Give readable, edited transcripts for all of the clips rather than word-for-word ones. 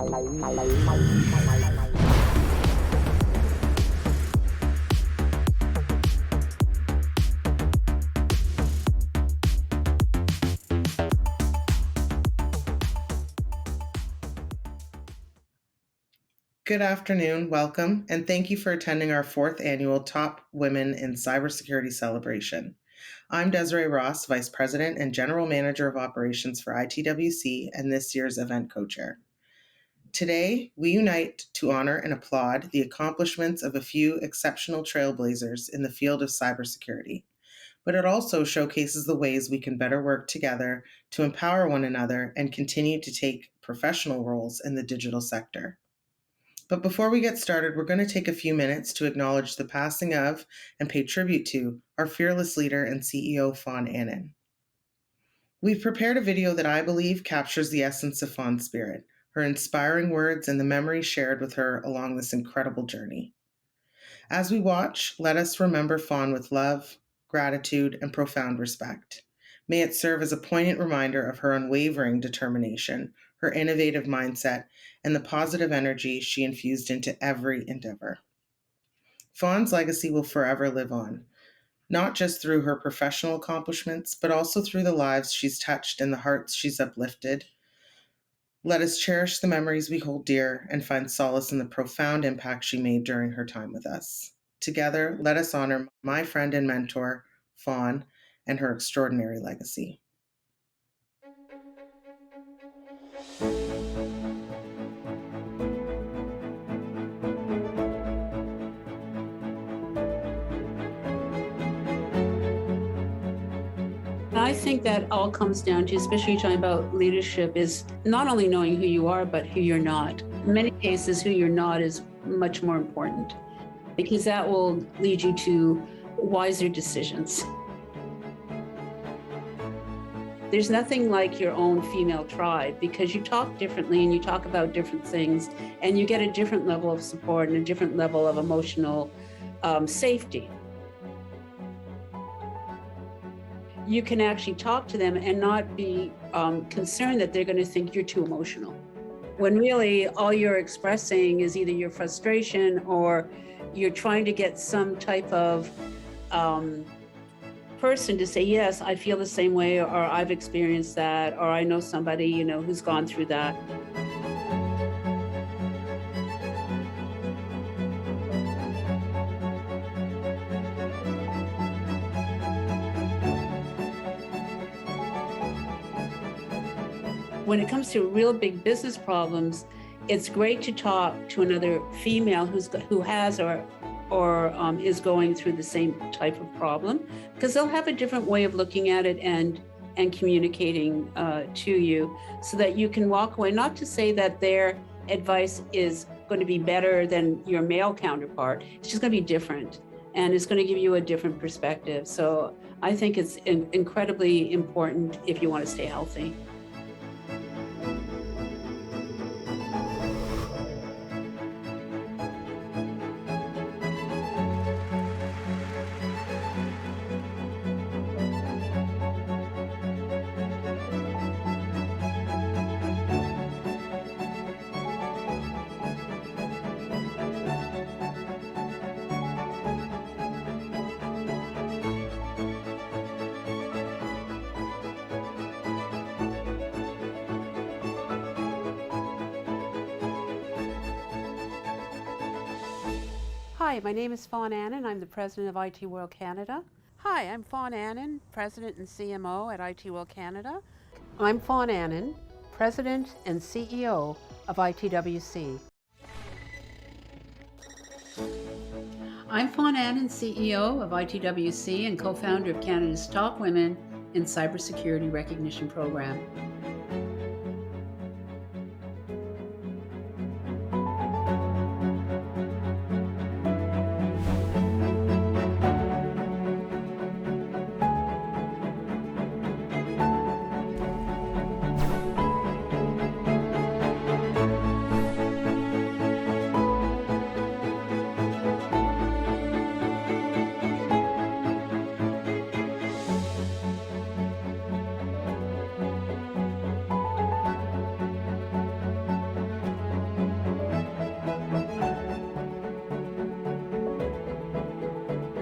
Good afternoon, welcome, and thank you for attending our 4th annual Top Women in Cybersecurity celebration. I'm Desiree Ross, Vice President and General Manager of Operations for ITWC and this year's event co-chair. Today, we unite to honor and applaud the accomplishments of a few exceptional trailblazers in the field of cybersecurity, but it also showcases the ways we can better work together to empower one another and continue to take professional roles in the digital sector. But before we get started, we're going to take a few minutes to acknowledge the passing of and pay tribute to our fearless leader and CEO, Fawn Annan. We've prepared a video that I believe captures the essence of Fawn's spirit, her inspiring words, and the memories shared with her along this incredible journey. As we watch, let us remember Fawn with love, gratitude, and profound respect. May it serve as a poignant reminder of her unwavering determination, her innovative mindset, and the positive energy she infused into every endeavor. Fawn's legacy will forever live on, not just through her professional accomplishments, but also through the lives she's touched and the hearts she's uplifted. Let us cherish the memories we hold dear and find solace in the profound impact she made during her time with us. Together, let us honor my friend and mentor, Fawn, and her extraordinary legacy. I think that all comes down to, especially talking about leadership, is not only knowing who you are, but who you're not. In many cases, who you're not is much more important because that will lead you to wiser decisions. There's nothing like your own female tribe because you talk differently and you talk about different things and you get a different level of support and a different level of emotional safety. You can actually talk to them and not be concerned that they're going to think you're too emotional. When really all you're expressing is either your frustration or you're trying to get some type of person to say, yes, I feel the same way, or I've experienced that, or I know somebody, who's gone through that. When it comes to real big business problems, it's great to talk to another female who has or is going through the same type of problem, because they'll have a different way of looking at it and communicating to you so that you can walk away, not to say that their advice is going to be better than your male counterpart. It's just going to be different and it's going to give you a different perspective. So I think it's incredibly important if you want to stay healthy. Hi, my name is Fawn Annan. I'm the president of IT World Canada. Hi, I'm Fawn Annan, president and CMO at IT World Canada. I'm Fawn Annan, president and CEO of ITWC. I'm Fawn Annan, CEO of ITWC and co-founder of Canada's Top Women in Cybersecurity Recognition Program.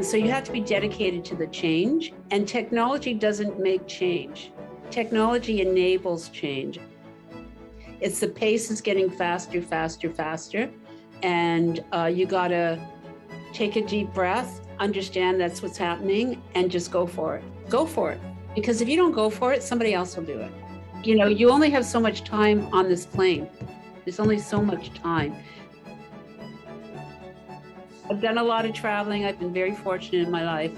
So you have to be dedicated to the change, and technology doesn't make change. Technology enables change. It's the pace is getting faster, faster, faster. And you gotta take a deep breath, understand that's what's happening, and just go for it. Go for it. Because if you don't go for it, somebody else will do it. You know, you only have so much time on this plane. There's only so much time. I've done a lot of traveling. I've been very fortunate in my life.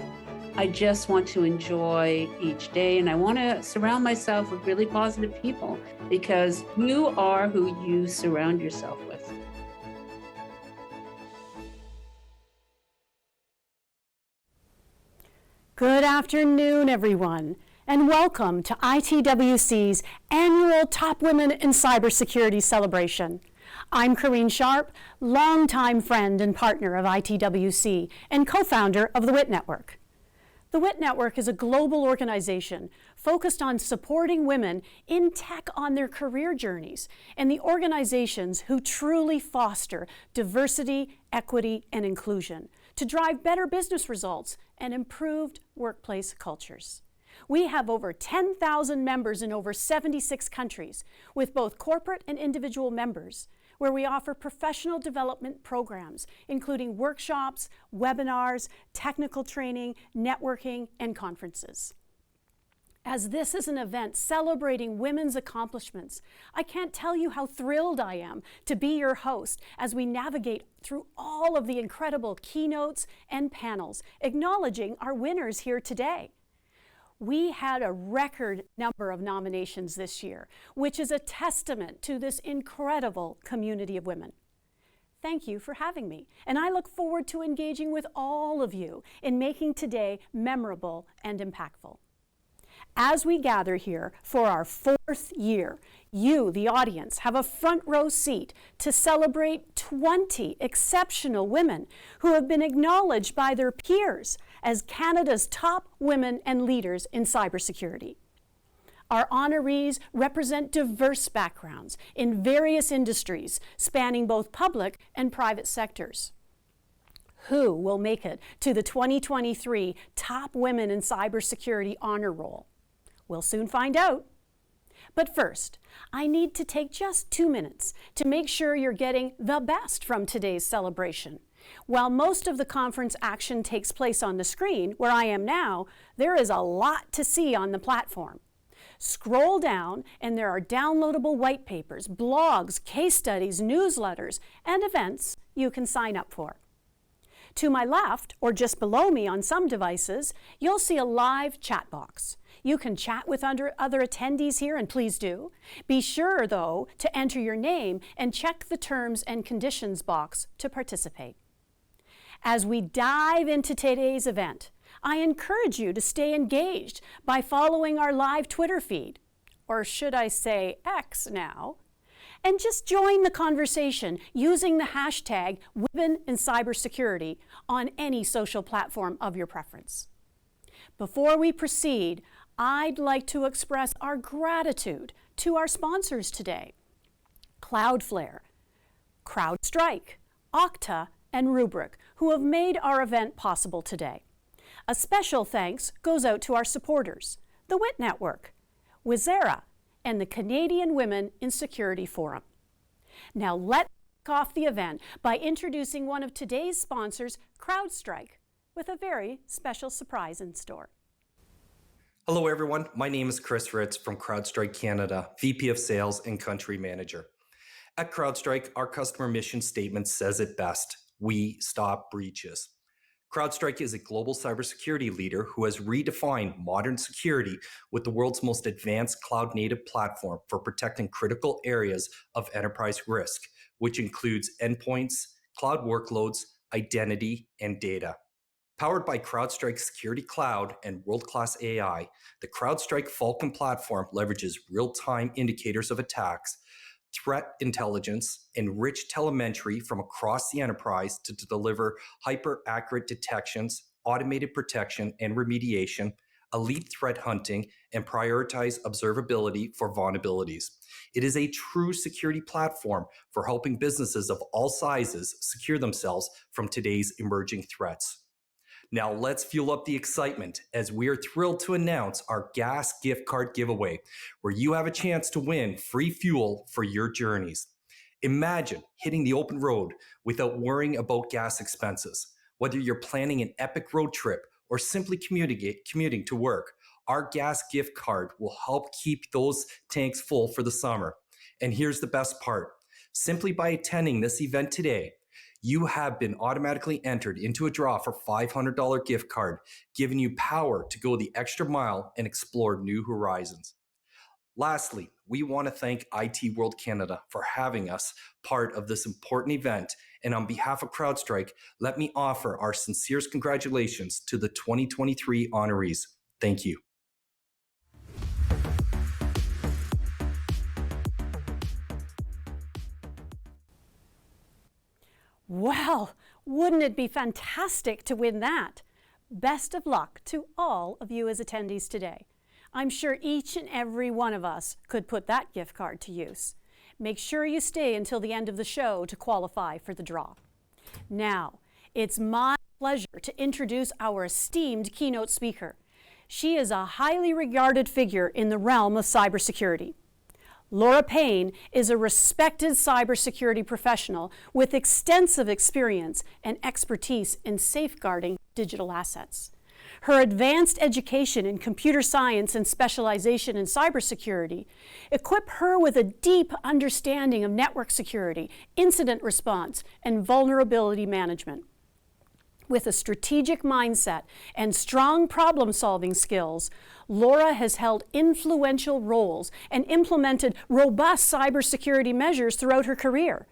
I just want to enjoy each day, and I want to surround myself with really positive people, because you are who you surround yourself with. Good afternoon, everyone, and welcome to ITWC's annual Top Women in Cybersecurity celebration. I'm Corinne Sharp, longtime friend and partner of ITWC and co-founder of the WIT Network. The WIT Network is a global organization focused on supporting women in tech on their career journeys and the organizations who truly foster diversity, equity, and inclusion to drive better business results and improved workplace cultures. We have over 10,000 members in over 76 countries with both corporate and individual members, where we offer professional development programs, including workshops, webinars, technical training, networking, and conferences. As this is an event celebrating women's accomplishments, I can't tell you how thrilled I am to be your host as we navigate through all of the incredible keynotes and panels, acknowledging our winners here today. We had a record number of nominations this year, which is a testament to this incredible community of women. Thank you for having me, and I look forward to engaging with all of you in making today memorable and impactful. As we gather here for our 4th year, you, the audience, have a front row seat to celebrate 20 exceptional women who have been acknowledged by their peers as Canada's top women and leaders in cybersecurity. Our honorees represent diverse backgrounds in various industries, spanning both public and private sectors. Who will make it to the 2023 Top Women in Cybersecurity Honor Roll? We'll soon find out. But first, I need to take just 2 minutes to make sure you're getting the best from today's celebration. While most of the conference action takes place on the screen, where I am now, there is a lot to see on the platform. Scroll down and there are downloadable white papers, blogs, case studies, newsletters, and events you can sign up for. To my left, or just below me on some devices, you'll see a live chat box. You can chat with other attendees here, and please do. Be sure, though, to enter your name and check the terms and conditions box to participate. As we dive into today's event, I encourage you to stay engaged by following our live Twitter feed, or should I say X now, and just join the conversation using the hashtag Women in Cybersecurity on any social platform of your preference. Before we proceed, I'd like to express our gratitude to our sponsors today: Cloudflare, Crowdstrike, Okta, and Rubrik, who have made our event possible today. A special thanks goes out to our supporters, the WIT Network, Wizera, and the Canadian Women in Security Forum. Now let's kick off the event by introducing one of today's sponsors, Crowdstrike, with a very special surprise in store. Hello, everyone. My name is Chris Ritz from Crowdstrike Canada, VP of Sales and Country Manager. At Crowdstrike, our customer mission statement says it best: we stop breaches. Crowdstrike is a global cybersecurity leader who has redefined modern security with the world's most advanced cloud-native platform for protecting critical areas of enterprise risk, which includes endpoints, cloud workloads, identity, and data. Powered by Crowdstrike Security Cloud and world-class AI, the Crowdstrike Falcon platform leverages real-time indicators of attacks, threat intelligence, and rich telemetry from across the enterprise to deliver hyper-accurate detections, automated protection and remediation, elite threat hunting, and prioritize observability for vulnerabilities. It is a true security platform for helping businesses of all sizes secure themselves from today's emerging threats. Now let's fuel up the excitement as we are thrilled to announce our gas gift card giveaway, where you have a chance to win free fuel for your journeys. Imagine hitting the open road without worrying about gas expenses. Whether you're planning an epic road trip or simply commuting to work, our gas gift card will help keep those tanks full for the summer. And here's the best part. Simply by attending this event today, you have been automatically entered into a draw for $500 gift card, giving you power to go the extra mile and explore new horizons. Lastly, we want to thank IT World Canada for having us part of this important event. And on behalf of Crowdstrike, let me offer our sincerest congratulations to the 2023 honorees. Thank you. Well, wouldn't it be fantastic to win that? Best of luck to all of you as attendees today. I'm sure each and every one of us could put that gift card to use. Make sure you stay until the end of the show to qualify for the draw. Now, it's my pleasure to introduce our esteemed keynote speaker. She is a highly regarded figure in the realm of cybersecurity. Laura Payne is a respected cybersecurity professional with extensive experience and expertise in safeguarding digital assets. Her advanced education in computer science and specialization in cybersecurity equip her with a deep understanding of network security, incident response, and vulnerability management. With a strategic mindset and strong problem-solving skills, Laura has held influential roles and implemented robust cybersecurity measures throughout her career.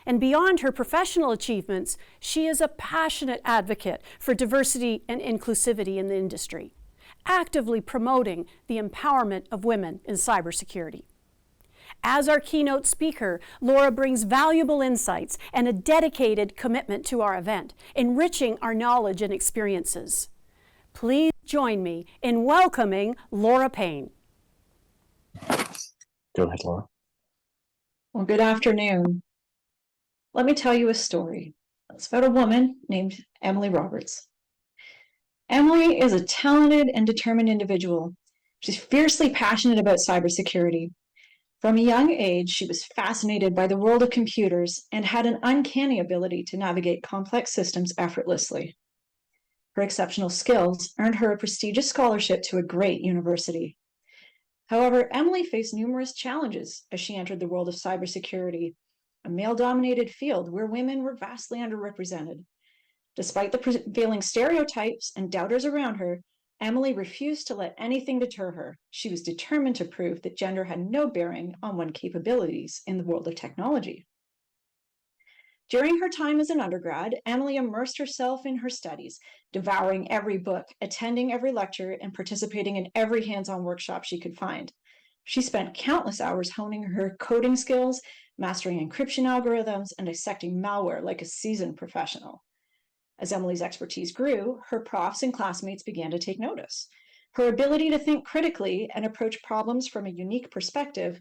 And beyond her professional achievements, she is a passionate advocate for diversity and inclusivity in the industry, actively promoting the empowerment of women in cybersecurity. As our keynote speaker, Laura brings valuable insights and a dedicated commitment to our event, enriching our knowledge and experiences. Please join me in welcoming Laura Payne. Go ahead, Laura. Well, good afternoon. Let me tell you a story. It's about a woman named Emily Roberts. Emily is a talented and determined individual. She's fiercely passionate about cybersecurity. From a young age, she was fascinated by the world of computers and had an uncanny ability to navigate complex systems effortlessly. Her exceptional skills earned her a prestigious scholarship to a great university. However, Emily faced numerous challenges as she entered the world of cybersecurity, a male-dominated field where women were vastly underrepresented. Despite the prevailing stereotypes and doubters around her, Emily refused to let anything deter her. She was determined to prove that gender had no bearing on one's capabilities in the world of technology. During her time as an undergrad, Emily immersed herself in her studies, devouring every book, attending every lecture, and participating in every hands-on workshop she could find. She spent countless hours honing her coding skills, mastering encryption algorithms, and dissecting malware like a seasoned professional. As Emily's expertise grew, her profs and classmates began to take notice. Her ability to think critically and approach problems from a unique perspective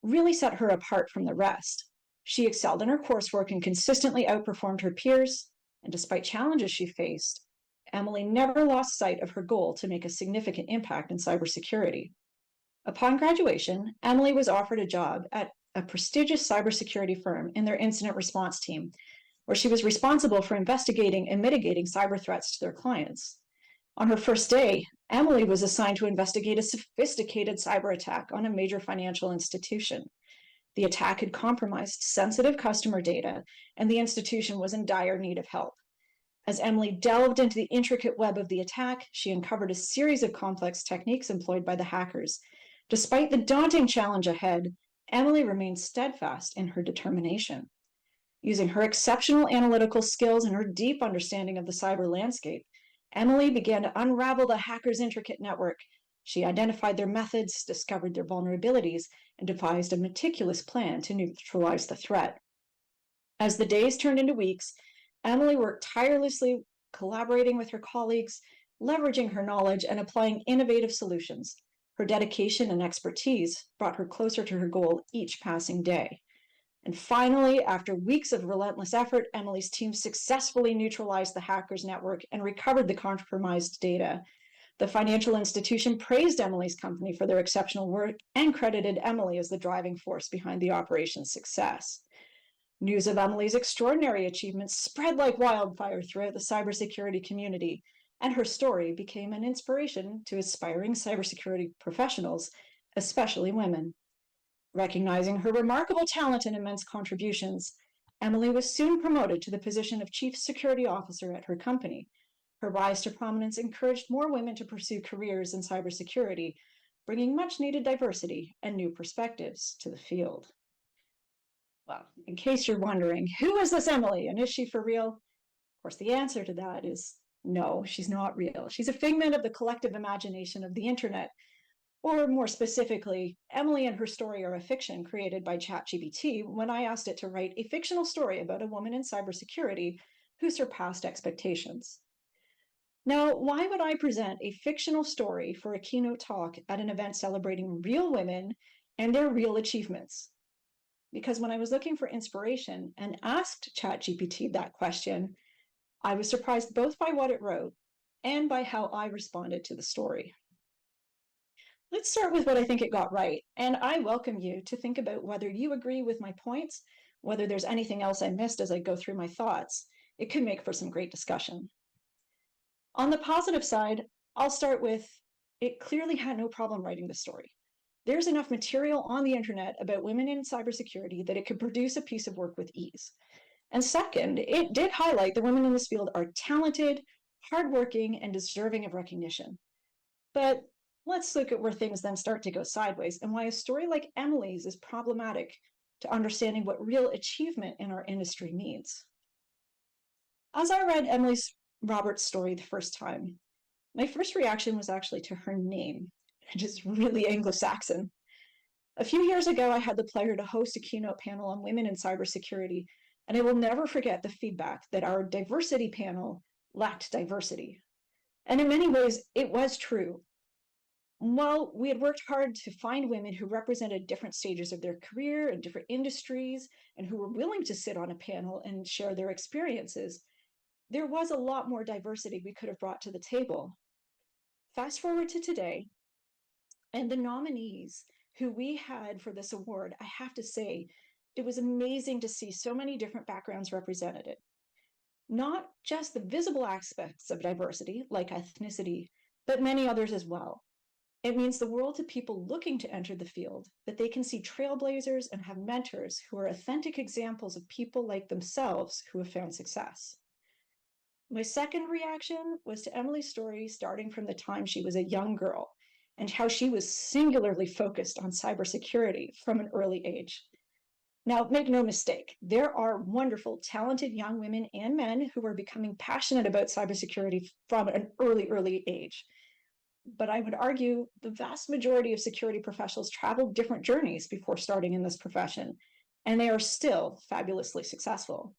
really set her apart from the rest. She excelled in her coursework and consistently outperformed her peers, and despite challenges she faced, Emily never lost sight of her goal to make a significant impact in cybersecurity. Upon graduation, Emily was offered a job at a prestigious cybersecurity firm in their incident response team, where she was responsible for investigating and mitigating cyber threats to their clients. On her first day, Emily was assigned to investigate a sophisticated cyber attack on a major financial institution. The attack had compromised sensitive customer data, and the institution was in dire need of help. As Emily delved into the intricate web of the attack, she uncovered a series of complex techniques employed by the hackers. Despite the daunting challenge ahead, Emily remained steadfast in her determination. Using her exceptional analytical skills and her deep understanding of the cyber landscape, Emily began to unravel the hackers' intricate network. She identified their methods, discovered their vulnerabilities, and devised a meticulous plan to neutralize the threat. As the days turned into weeks, Emily worked tirelessly, collaborating with her colleagues, leveraging her knowledge, and applying innovative solutions. Her dedication and expertise brought her closer to her goal each passing day. And finally, after weeks of relentless effort, Emily's team successfully neutralized the hackers' network and recovered the compromised data. The financial institution praised Emily's company for their exceptional work and credited Emily as the driving force behind the operation's success. News of Emily's extraordinary achievements spread like wildfire throughout the cybersecurity community, and her story became an inspiration to aspiring cybersecurity professionals, especially women. Recognizing her remarkable talent and immense contributions, Emily was soon promoted to the position of Chief Security Officer at her company. Her rise to prominence encouraged more women to pursue careers in cybersecurity, bringing much-needed diversity and new perspectives to the field. Well, in case you're wondering, who is this Emily and is she for real? Of course, the answer to that is no, she's not real. She's a figment of the collective imagination of the internet. Or more specifically, Emily and her story are a fiction created by ChatGPT when I asked it to write a fictional story about a woman in cybersecurity who surpassed expectations. Now, why would I present a fictional story for a keynote talk at an event celebrating real women and their real achievements? Because when I was looking for inspiration and asked ChatGPT that question, I was surprised both by what it wrote and by how I responded to the story. Let's start with what I think it got right, and I welcome you to think about whether you agree with my points, whether there's anything else I missed as I go through my thoughts. It could make for some great discussion. On the positive side, I'll start with, it clearly had no problem writing the story. There's enough material on the internet about women in cybersecurity that it could produce a piece of work with ease. And second, it did highlight that women in this field are talented, hardworking, and deserving of recognition. But let's look at where things then start to go sideways and why a story like Emily's is problematic to understanding what real achievement in our industry means. As I read Emily Roberts' story the first time, my first reaction was actually to her name, which is really Anglo-Saxon. A few years ago, I had the pleasure to host a keynote panel on women in cybersecurity, and I will never forget the feedback that our diversity panel lacked diversity. And in many ways, it was true. While we had worked hard to find women who represented different stages of their career and different industries, and who were willing to sit on a panel and share their experiences, there was a lot more diversity we could have brought to the table. Fast forward to today, and the nominees who we had for this award, I have to say, it was amazing to see so many different backgrounds represented. Not just the visible aspects of diversity, like ethnicity, but many others as well. It means the world to people looking to enter the field, that they can see trailblazers and have mentors who are authentic examples of people like themselves who have found success. My second reaction was to Emily's story starting from the time she was a young girl and how she was singularly focused on cybersecurity from an early age. Now, make no mistake, there are wonderful, talented young women and men who are becoming passionate about cybersecurity from an early age. But I would argue the vast majority of security professionals traveled different journeys before starting in this profession, and they are still fabulously successful.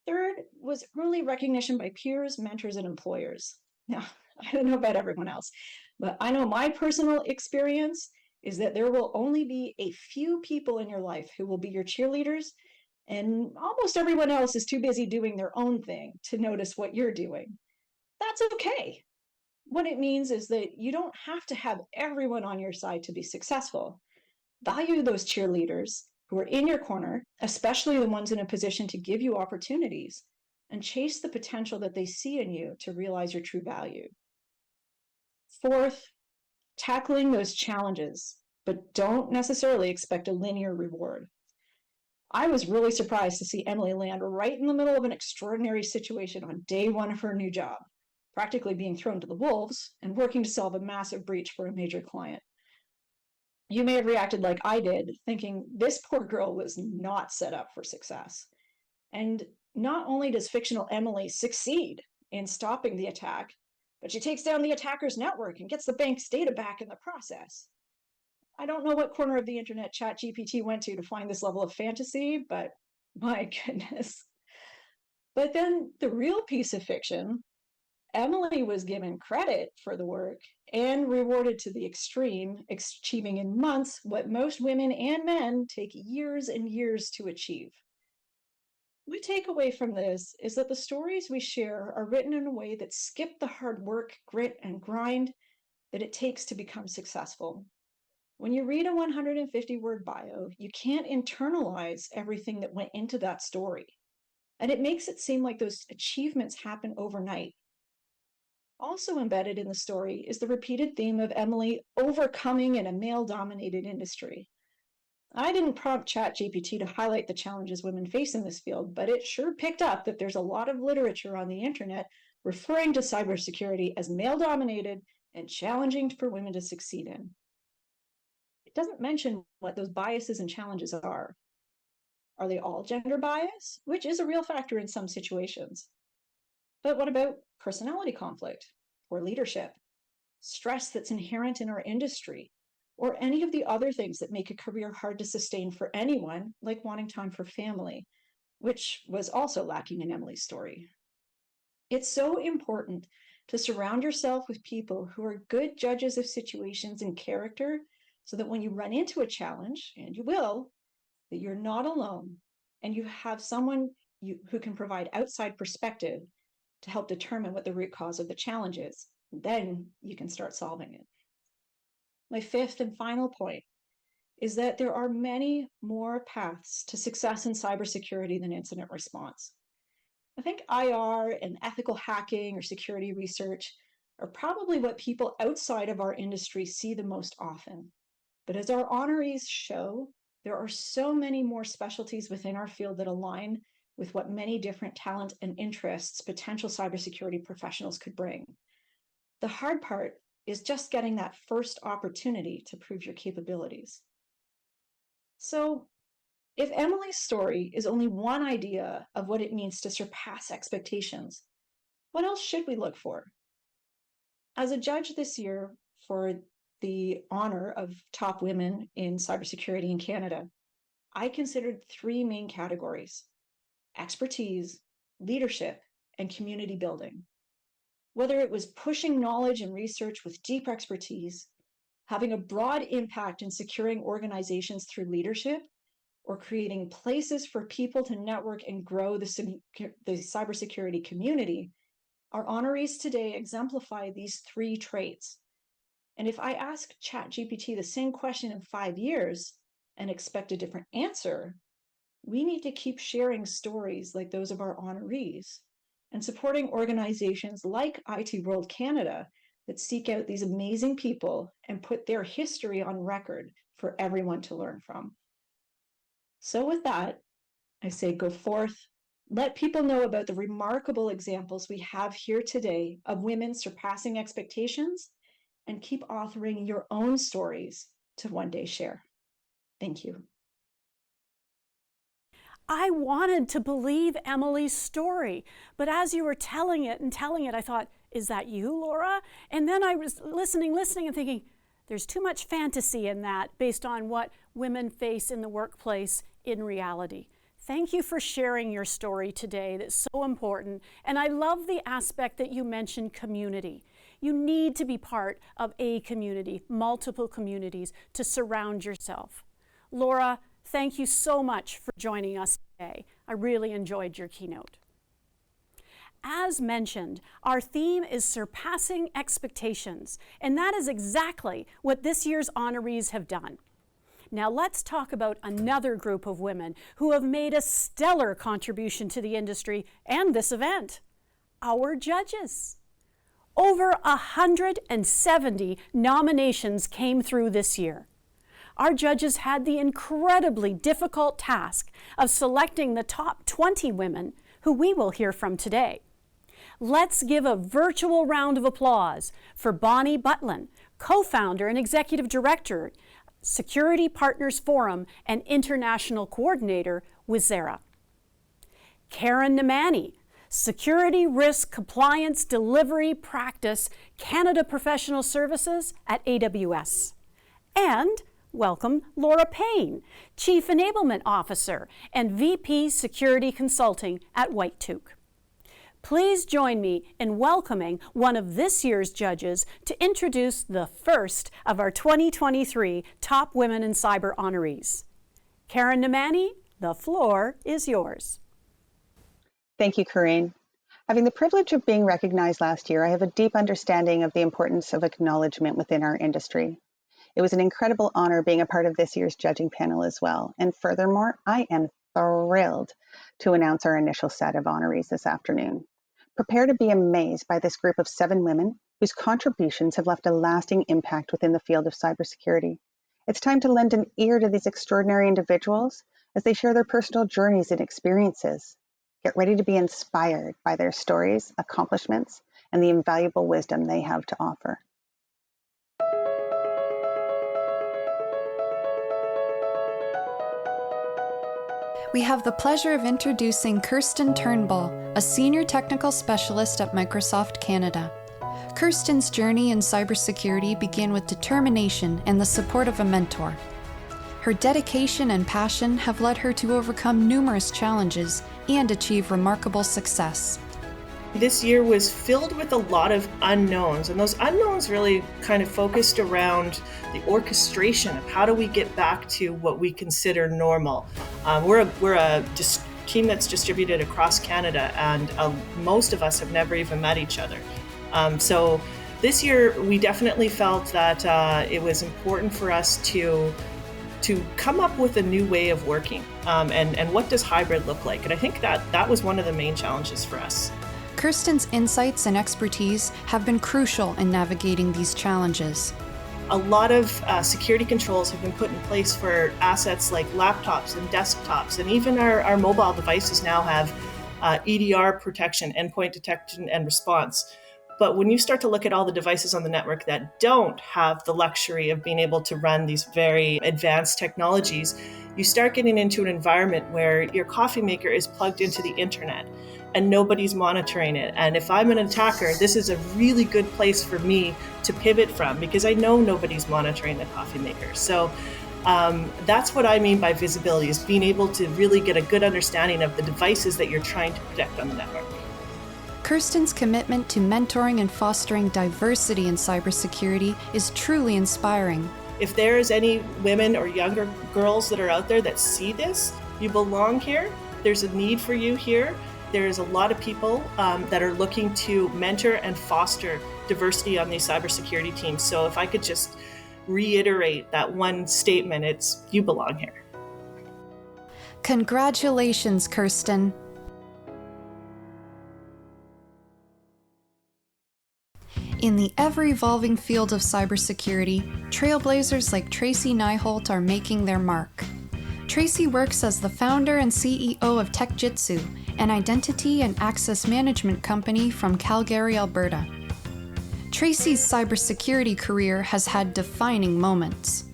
Third was early recognition by peers, mentors, and employers. Now, I don't know about everyone else, but I know my personal experience is that there will only be a few people in your life who will be your cheerleaders, and almost everyone else is too busy doing their own thing to notice what you're doing. That's okay. What it means is that you don't have to have everyone on your side to be successful. Value those cheerleaders who are in your corner, especially the ones in a position to give you opportunities, and chase the potential that they see in you to realize your true value. Fourth, tackling those challenges, but don't necessarily expect a linear reward. I was really surprised to see Emily land right in the middle of an extraordinary situation on day one of her new job, practically being thrown to the wolves and working to solve a massive breach for a major client. You may have reacted like I did, thinking this poor girl was not set up for success. And not only does fictional Emily succeed in stopping the attack, but she takes down the attacker's network and gets the bank's data back in the process. I don't know what corner of the internet ChatGPT went to find this level of fantasy, but my goodness. But then the real piece of fiction, Emily was given credit for the work and rewarded to the extreme, achieving in months what most women and men take years and years to achieve. My takeaway from this is that the stories we share are written in a way that skip the hard work, grit, and grind that it takes to become successful. When you read a 150-word bio, you can't internalize everything that went into that story. And it makes it seem like those achievements happen overnight. Also embedded in the story is the repeated theme of Emily overcoming in a male-dominated industry. I didn't prompt ChatGPT to highlight the challenges women face in this field, but it sure picked up that there's a lot of literature on the internet referring to cybersecurity as male-dominated and challenging for women to succeed in. It doesn't mention what those biases and challenges are. Are they all gender bias, which is a real factor in some situations? But what about personality conflict or leadership, stress that's inherent in our industry, or any of the other things that make a career hard to sustain for anyone, like wanting time for family, which was also lacking in Emily's story? It's so important to surround yourself with people who are good judges of situations and character, so that when you run into a challenge, and you will, that you're not alone and you have someone who can provide outside perspective to help determine what the root cause of the challenge is. Then you can start solving it. My fifth and final point is that there are many more paths to success in cybersecurity than incident response. I think IR and ethical hacking or security research are probably what people outside of our industry see the most often. But as our honorees show, there are so many more specialties within our field that align with what many different talent and interests potential cybersecurity professionals could bring. The hard part is just getting that first opportunity to prove your capabilities. So, if Emily's story is only one idea of what it means to surpass expectations, what else should we look for? As a judge this year for the honor of top women in cybersecurity in Canada, I considered three main categories: expertise, leadership, and community building. Whether it was pushing knowledge and research with deep expertise, having a broad impact in securing organizations through leadership, or creating places for people to network and grow the cybersecurity community, our honorees today exemplify these three traits. And if I ask ChatGPT the same question in 5 years and expect a different answer, we need to keep sharing stories like those of our honorees and supporting organizations like IT World Canada that seek out these amazing people and put their history on record for everyone to learn from. So with that, I say go forth, let people know about the remarkable examples we have here today of women surpassing expectations, and keep authoring your own stories to one day share. Thank you. I wanted to believe Emily's story, but as you were telling it, I thought, is that you, Laura? And then I was listening and thinking, there's too much fantasy in that based on what women face in the workplace in reality. Thank you for sharing your story today. That's so important. And I love the aspect that you mentioned, community. You need to be part of a community, multiple communities, to surround yourself. Laura, thank you so much for joining us today. I really enjoyed your keynote. As mentioned, our theme is surpassing expectations, and that is exactly what this year's honorees have done. Now let's talk about another group of women who have made a stellar contribution to the industry and this event, our judges. Over 170 nominations came through this year. Our judges had the incredibly difficult task of selecting the top 20 women who we will hear from today. Let's give a virtual round of applause for Bonnie Butlin, co-founder and executive director, Security Partners Forum and international coordinator with Zaremba. Karen Nemani, Security Risk Compliance Delivery Practice, Canada Professional Services at AWS. And welcome Laura Payne, Chief Enablement Officer and VP Security Consulting at White Took. Please join me in welcoming one of this year's judges to introduce the first of our 2023 Top Women in Cyber honorees. Karen Nemani, the floor is yours. Thank you, Corinne. Having the privilege of being recognized last year, I have a deep understanding of the importance of acknowledgement within our industry. It was an incredible honor being a part of this year's judging panel as well. And furthermore, I am thrilled to announce our initial set of honorees this afternoon. Prepare to be amazed by this group of 7 women whose contributions have left a lasting impact within the field of cybersecurity. It's time to lend an ear to these extraordinary individuals as they share their personal journeys and experiences. Get ready to be inspired by their stories, accomplishments, and the invaluable wisdom they have to offer. We have the pleasure of introducing Kirsten Turnbull, a senior technical specialist at Microsoft Canada. Kirsten's journey in cybersecurity began with determination and the support of a mentor. Her dedication and passion have led her to overcome numerous challenges and achieve remarkable success. This year was filled with a lot of unknowns, and those unknowns really kind of focused around the orchestration of how do we get back to what we consider normal. We're a team that's distributed across Canada, and most of us have never even met each other. So this year we definitely felt that it was important for us to come up with a new way of working, and what does hybrid look like? And I think that was one of the main challenges for us. Kirsten's insights and expertise have been crucial in navigating these challenges. A lot of security controls have been put in place for assets like laptops and desktops, and even our mobile devices now have EDR protection, endpoint detection and response. But when you start to look at all the devices on the network that don't have the luxury of being able to run these very advanced technologies, you start getting into an environment where your coffee maker is plugged into the internet and nobody's monitoring it. And if I'm an attacker, this is a really good place for me to pivot from, because I know nobody's monitoring the coffee maker. So that's what I mean by visibility, is being able to really get a good understanding of the devices that you're trying to protect on the network. Kirsten's commitment to mentoring and fostering diversity in cybersecurity is truly inspiring. If there's any women or younger girls that are out there that see this, you belong here. There's a need for you here. There's a lot of people that are looking to mentor and foster diversity on these cybersecurity teams. So if I could just reiterate that one statement, it's you belong here. Congratulations, Kirsten. In the ever-evolving field of cybersecurity, trailblazers like Tracy Nyholt are making their mark. Tracy works as the founder and CEO of TechJitsu, an identity and access management company from Calgary, Alberta. Tracy's cybersecurity career has had defining moments.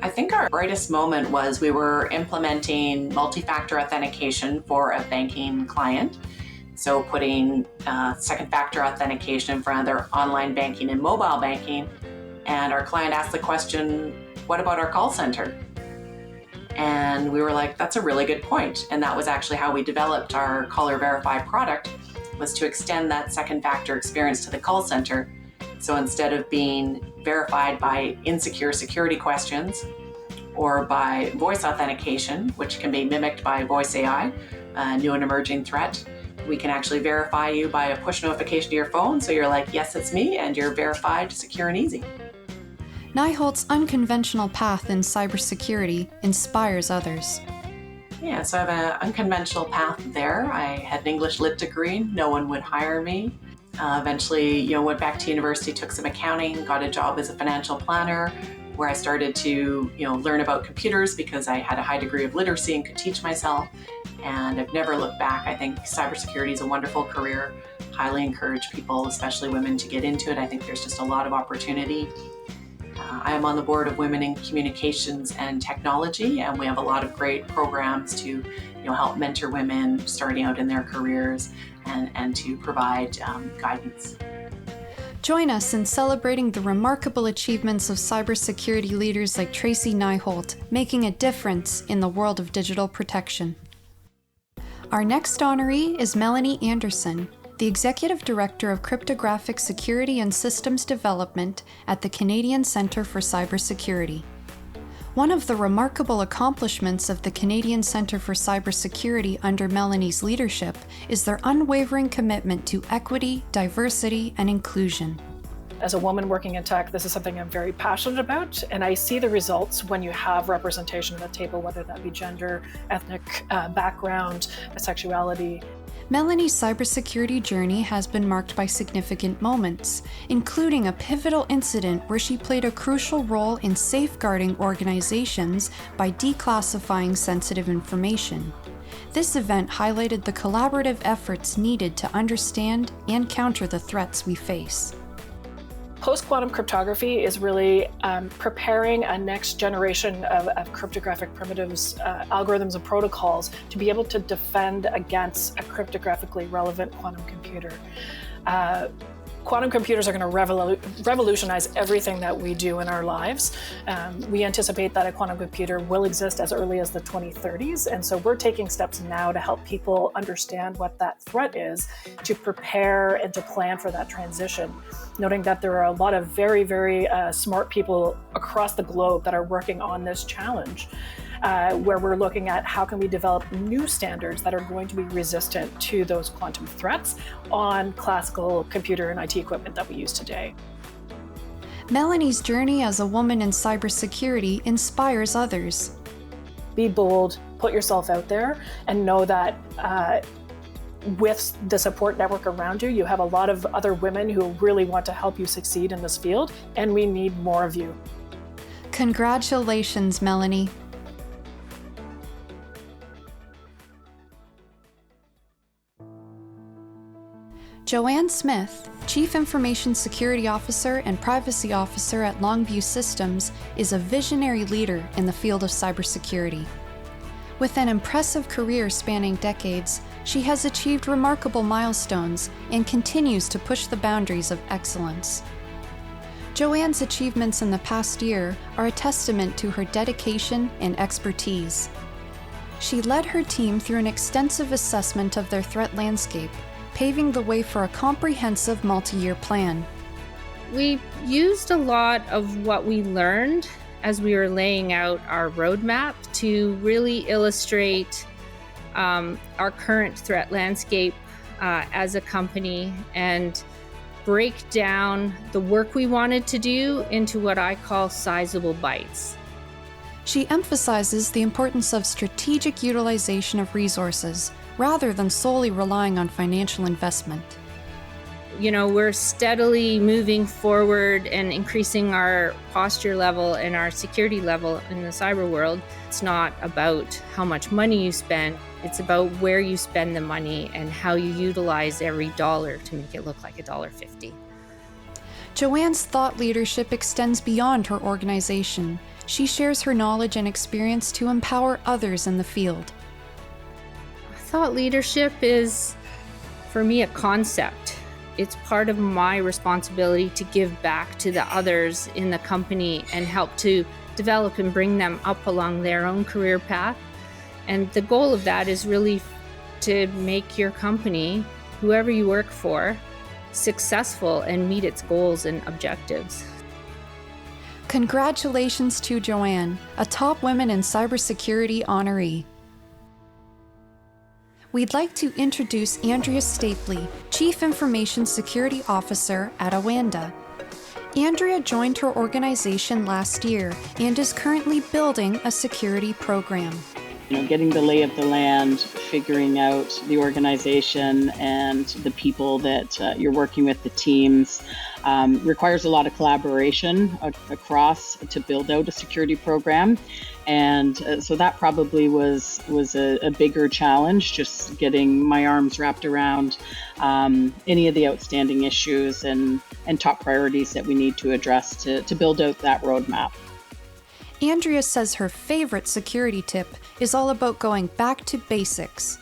I think our brightest moment was we were implementing multi-factor authentication for a banking client. So putting second factor authentication in front of their online banking and mobile banking. And our client asked the question, what about our call center? And we were like, that's a really good point. And that was actually how we developed our Caller Verify product, was to extend that second factor experience to the call center. So instead of being verified by insecure security questions or by voice authentication, which can be mimicked by voice AI, a new and emerging threat, we can actually verify you by a push notification to your phone. So you're like, yes, it's me, and you're verified, secure, and easy. Nyholt's unconventional path in cybersecurity inspires others. Yeah, so I have an unconventional path there. I had an English Lit degree. No one would hire me. Eventually, went back to university, took some accounting, got a job as a financial planner, where I started to, learn about computers because I had a high degree of literacy and could teach myself. And I've never looked back. I think cybersecurity is a wonderful career. Highly encourage people, especially women, to get into it. I think there's just a lot of opportunity. I am on the board of Women in Communications and Technology, and we have a lot of great programs to, help mentor women starting out in their careers and to provide guidance. Join us in celebrating the remarkable achievements of cybersecurity leaders like Tracy Nyholt, making a difference in the world of digital protection. Our next honoree is Melanie Anderson, the Executive Director of Cryptographic Security and Systems Development at the Canadian Centre for Cybersecurity. One of the remarkable accomplishments of the Canadian Centre for Cybersecurity under Melanie's leadership is their unwavering commitment to equity, diversity, and inclusion. As a woman working in tech, this is something I'm very passionate about, and I see the results when you have representation at the table, whether that be gender, ethnic background, sexuality. Melanie's cybersecurity journey has been marked by significant moments, including a pivotal incident where she played a crucial role in safeguarding organizations by declassifying sensitive information. This event highlighted the collaborative efforts needed to understand and counter the threats we face. Post-quantum cryptography is really preparing a next generation of cryptographic primitives, algorithms, and protocols to be able to defend against a cryptographically relevant quantum computer. Quantum computers are going to revolutionize everything that we do in our lives. We anticipate that a quantum computer will exist as early as the 2030s, and so we're taking steps now to help people understand what that threat is, to prepare and to plan for that transition, noting that there are a lot of very, very smart people across the globe that are working on this challenge. Where we're looking at how can we develop new standards that are going to be resistant to those quantum threats on classical computer and IT equipment that we use today. Melanie's journey as a woman in cybersecurity inspires others. Be bold, put yourself out there, and know that with the support network around you, you have a lot of other women who really want to help you succeed in this field, and we need more of you. Congratulations, Melanie. Joanne Smith, Chief Information Security Officer and Privacy Officer at Longview Systems, is a visionary leader in the field of cybersecurity. With an impressive career spanning decades, she has achieved remarkable milestones and continues to push the boundaries of excellence. Joanne's achievements in the past year are a testament to her dedication and expertise. She led her team through an extensive assessment of their threat landscape, paving the way for a comprehensive multi-year plan. We used a lot of what we learned as we were laying out our roadmap to really illustrate our current threat landscape as a company and break down the work we wanted to do into what I call sizable bites. She emphasizes the importance of strategic utilization of resources, rather than solely relying on financial investment. You know, we're steadily moving forward and increasing our posture level and our security level in the cyber world. It's not about how much money you spend, it's about where you spend the money and how you utilize every dollar to make it look like $1.50. Joanne's thought leadership extends beyond her organization. She shares her knowledge and experience to empower others in the field. Thought leadership is, for me, a concept. It's part of my responsibility to give back to the others in the company and help to develop and bring them up along their own career path. And the goal of that is really to make your company, whoever you work for, successful and meet its goals and objectives. Congratulations to Joanne, a Top Women in Cybersecurity honoree. We'd like to introduce Andrea Stapley, Chief Information Security Officer at Awanda. Andrea joined her organization last year and is currently building a security program. Getting the lay of the land, figuring out the organization and the people that you're working with, the teams, requires a lot of collaboration across to build out a security program. And so that probably was a bigger challenge, just getting my arms wrapped around any of the outstanding issues and top priorities that we need to address to build out that roadmap. Andrea says her favorite security tip is all about going back to basics.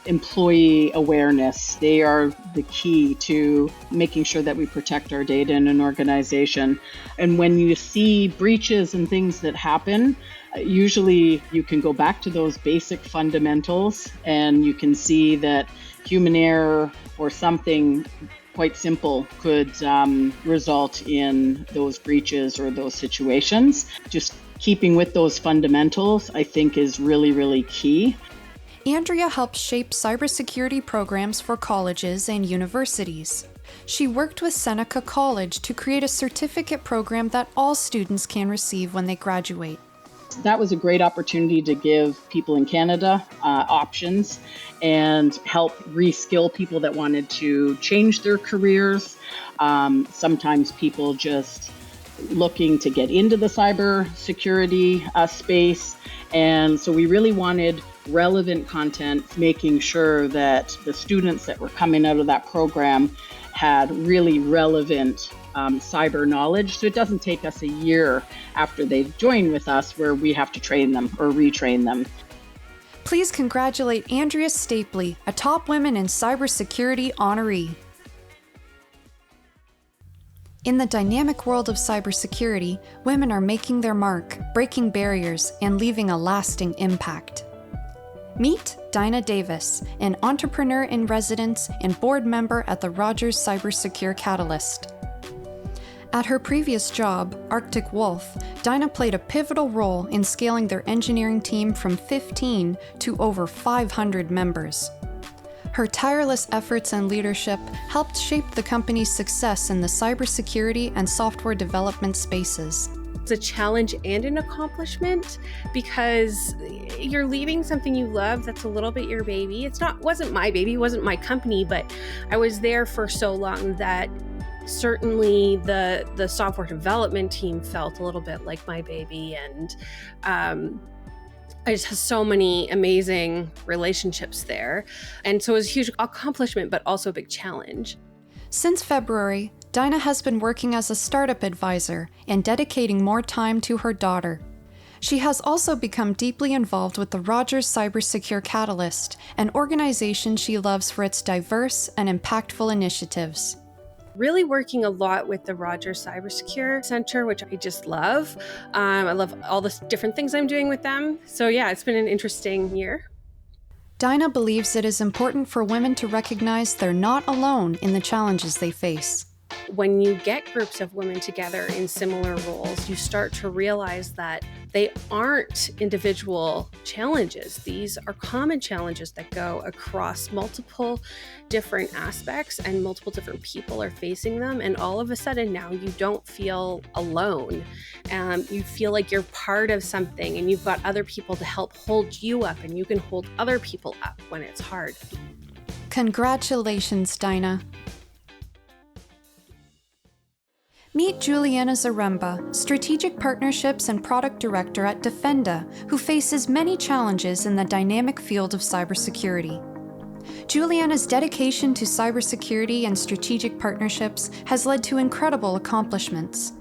employee awareness. They are the key to making sure that we protect our data in an organization. And when you see breaches and things that happen, usually you can go back to those basic fundamentals and you can see that human error or something quite simple could result in those breaches or those situations. Just keeping with those fundamentals, I think, is really, really key. Andrea helps shape cybersecurity programs for colleges and universities. She worked with Seneca College to create a certificate program that all students can receive when they graduate. That was a great opportunity to give people in Canada options and help reskill people that wanted to change their careers. Sometimes people just looking to get into the cybersecurity space. And so we really wanted relevant content, making sure that the students that were coming out of that program had really relevant cyber knowledge. So it doesn't take us a year after they've joined with us where we have to train them or retrain them. Please congratulate Andrea Stapley, a Top Women in Cybersecurity honoree. In the dynamic world of cybersecurity, women are making their mark, breaking barriers, and leaving a lasting impact. Meet Dinah Davis, an entrepreneur in residence and board member at the Rogers Cybersecure Catalyst. At her previous job, Arctic Wolf, Dinah played a pivotal role in scaling their engineering team from 15 to over 500 members. Her tireless efforts and leadership helped shape the company's success in the cybersecurity and software development spaces. It's a challenge and an accomplishment because you're leading something you love that's a little bit your baby. Wasn't my baby, wasn't my company, but I was there for so long that certainly the software development team felt a little bit like my baby, and I just have so many amazing relationships there. And so it was a huge accomplishment, but also a big challenge. Since February, Dinah has been working as a startup advisor and dedicating more time to her daughter. She has also become deeply involved with the Rogers Cybersecure Catalyst, an organization she loves for its diverse and impactful initiatives. Really working a lot with the Rogers Cybersecure Center, which I just love. I love all the different things I'm doing with them. So yeah, it's been an interesting year. Dinah believes it is important for women to recognize they're not alone in the challenges they face. When you get groups of women together in similar roles, you start to realize that they aren't individual challenges. These are common challenges that go across multiple different aspects, and multiple different people are facing them. And all of a sudden now you don't feel alone. You feel like you're part of something, and you've got other people to help hold you up, and you can hold other people up when it's hard. Congratulations, Dinah. Meet Juliana Zaremba, Strategic Partnerships and Product Director at Defenda, who faces many challenges in the dynamic field of cybersecurity. Juliana's dedication to cybersecurity and strategic partnerships has led to incredible accomplishments.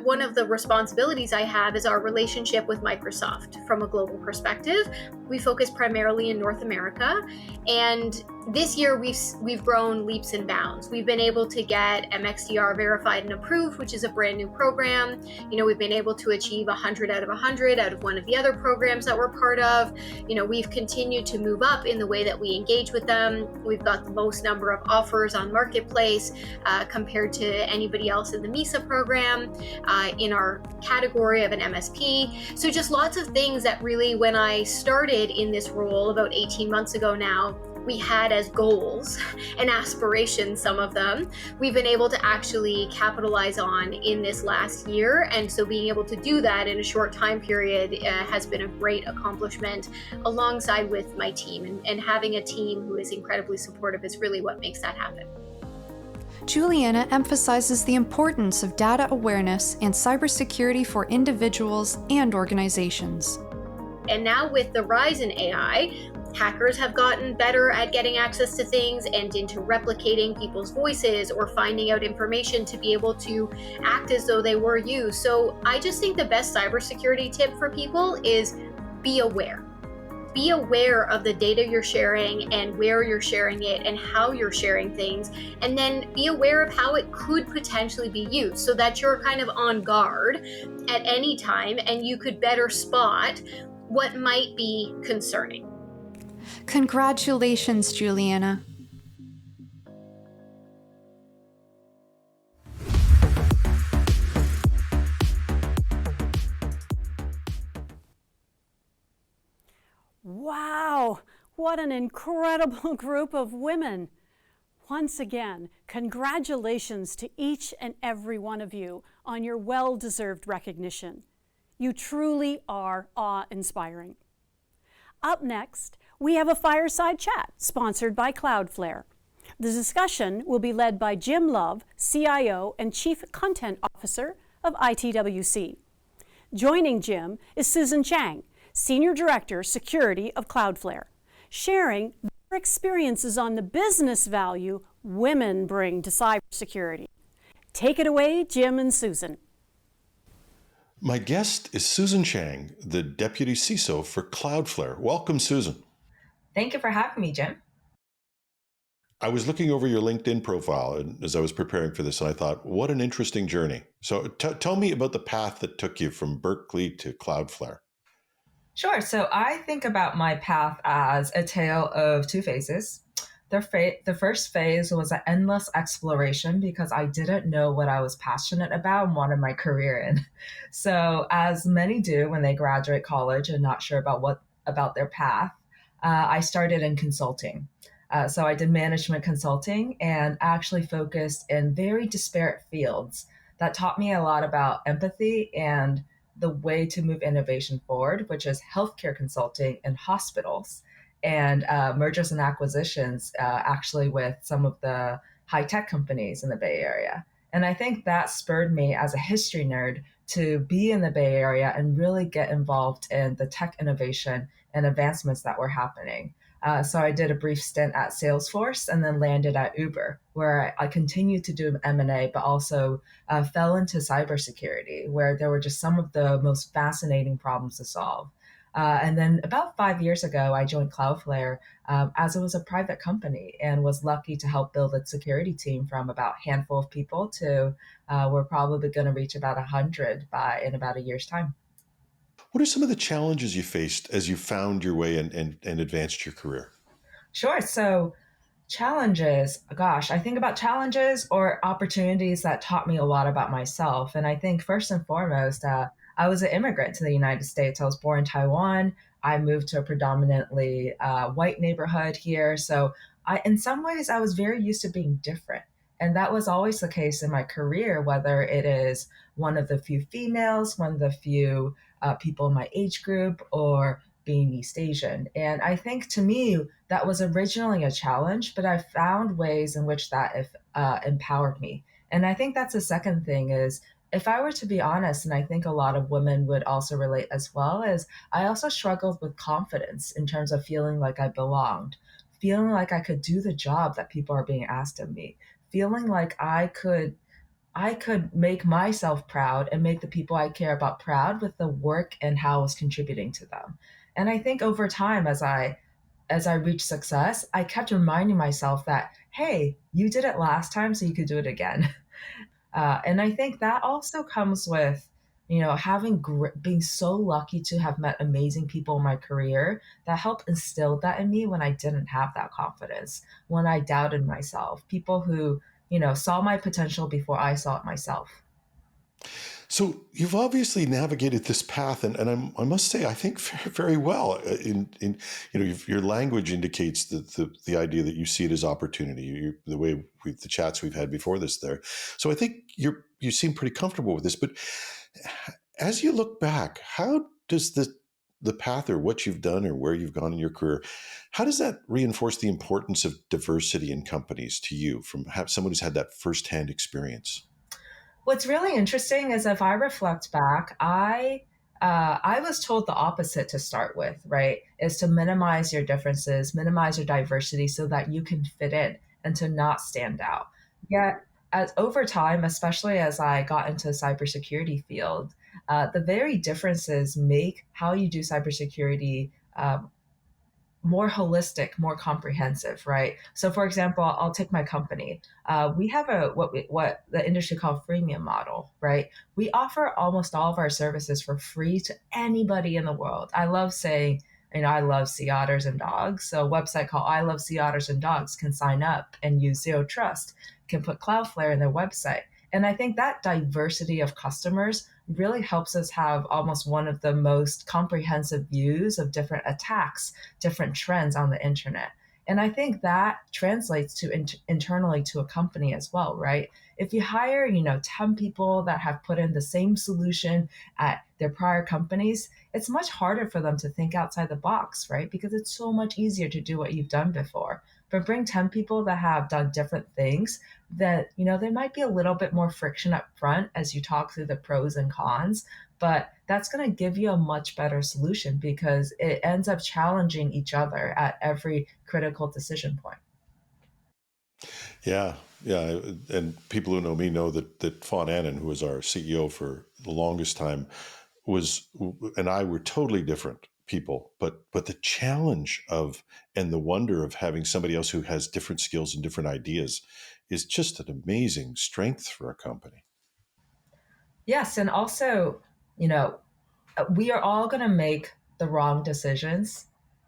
One of the responsibilities I have is our relationship with Microsoft from a global perspective. We focus primarily in North America, and this year we've grown leaps and bounds. We've been able to get MXDR verified and approved, which is a brand new program. We've been able to achieve 100 out of 100 out of one of the other programs that we're part of. We've continued to move up in the way that we engage with them. We've got the most number of offers on Marketplace compared to anybody else in the MISA program, in our category of an MSP. So just lots of things that really, when I started in this role about 18 months ago now, we had as goals and aspirations, some of them, we've been able to actually capitalize on in this last year. And so being able to do that in a short time period has been a great accomplishment alongside with my team. And having a team who is incredibly supportive is really what makes that happen. Juliana emphasizes the importance of data awareness and cybersecurity for individuals and organizations. And now with the rise in AI, hackers have gotten better at getting access to things and into replicating people's voices or finding out information to be able to act as though they were you. So I just think the best cybersecurity tip for people is be aware. be aware of the data you're sharing and where you're sharing it and how you're sharing things, and then be aware of how it could potentially be used so that you're kind of on guard at any time and you could better spot what might be concerning. Congratulations, Juliana. Wow, what an incredible group of women. Once again, congratulations to each and every one of you on your well-deserved recognition. You truly are awe-inspiring. Up next, we have a fireside chat sponsored by Cloudflare. The discussion will be led by Jim Love, CIO and Chief Content Officer of ITWC. Joining Jim is Susan Chang, Senior Director, Security of Cloudflare, sharing their experiences on the business value women bring to cybersecurity. Take it away, Jim and Susan. My guest is Susan Chang, the Deputy CISO for Cloudflare. Welcome, Susan. Thank you for having me, Jim. I was looking over your LinkedIn profile as I was preparing for this, and I thought, what an interesting journey. So tell me about the path that took you from Berkeley to Cloudflare. Sure. So I think about my path as a tale of two phases. The first phase was an endless exploration because I didn't know what I was passionate about and wanted my career in. So as many do when they graduate college and not sure about their path, I started in consulting. So I did management consulting and actually focused in very disparate fields that taught me a lot about empathy and the way to move innovation forward, which is healthcare consulting in hospitals and mergers and acquisitions, actually with some of the high-tech companies in the Bay Area. And I think that spurred me as a history nerd to be in the Bay Area and really get involved in the tech innovation and advancements that were happening. So I did a brief stint at Salesforce and then landed at Uber, where I continued to do M&A, but also fell into cybersecurity, where there were just some of the most fascinating problems to solve. And then about 5 years ago, I joined Cloudflare as it was a private company and was lucky to help build its security team from about a handful of people to we're probably going to reach about 100 in about a year's time. What are some of the challenges you faced as you found your way and advanced your career? Sure. So challenges, gosh, I think about challenges or opportunities that taught me a lot about myself. And I think first and foremost, I was an immigrant to the United States. I was born in Taiwan. I moved to a predominantly white neighborhood here. So in some ways, I was very used to being different. And that was always the case in my career, whether it is one of the few females, one of the few people in my age group, or being East Asian. And I think to me, that was originally a challenge, but I found ways in which that empowered me. And I think that's the second thing is, if I were to be honest, and I think a lot of women would also relate as well, is I also struggled with confidence in terms of feeling like I belonged, feeling like I could do the job that people are being asked of me, feeling like I could make myself proud and make the people I care about proud with the work and how I was contributing to them. And I think over time, as I reached success, I kept reminding myself that, hey, you did it last time, so you could do it again. And I think that also comes with, being so lucky to have met amazing people in my career that helped instill that in me when I didn't have that confidence, when I doubted myself, people who, saw my potential before I saw it myself. So you've obviously navigated this path, and I must say, I think very well. Your language indicates the idea that you see it as opportunity. The way the chats we've had before this there. So I think you seem pretty comfortable with this. But as you look back, how does the path or what you've done or where you've gone in your career, how does that reinforce the importance of diversity in companies to you from someone who's had that firsthand experience? What's really interesting is if I reflect back, I was told the opposite to start with, right? Is to minimize your differences, minimize your diversity so that you can fit in and to not stand out. Yet, over time, especially as I got into the cybersecurity field, the very differences make how you do cybersecurity more holistic, more comprehensive, right? So for example, I'll take my company. We have what the industry called freemium model, right? We offer almost all of our services for free to anybody in the world. I love saying, I love sea otters and dogs. So a website called I Love Sea Otters and Dogs can sign up and use Zero Trust, can put Cloudflare in their website. And I think that diversity of customers really helps us have almost one of the most comprehensive views of different attacks, different trends on the internet. And I think that translates to internally to a company as well, right? If you hire, 10 people that have put in the same solution at their prior companies, it's much harder for them to think outside the box, right? Because it's so much easier to do what you've done before. But bring 10 people that have done different things, that, there might be a little bit more friction up front as you talk through the pros and cons, but that's going to give you a much better solution because it ends up challenging each other at every critical decision point. Yeah, yeah. And people who know me know that Fawn Annan, who was our CEO for the longest time, and I were totally different people, but the challenge of and the wonder of having somebody else who has different skills and different ideas is just an amazing strength for a company. Yes, and also, we are all going to make the wrong decisions.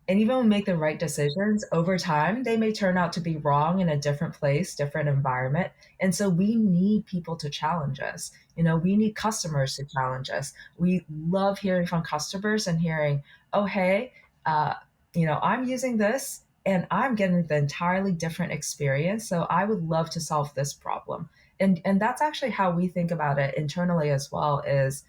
And even when we make the right decisions, over time, they may turn out to be wrong in a different place, different environment. And so we need people to challenge us. We need customers to challenge us. We love hearing from customers and hearing, oh, hey, I'm using this and I'm getting the entirely different experience. So I would love to solve this problem. And that's actually how we think about it internally as well is,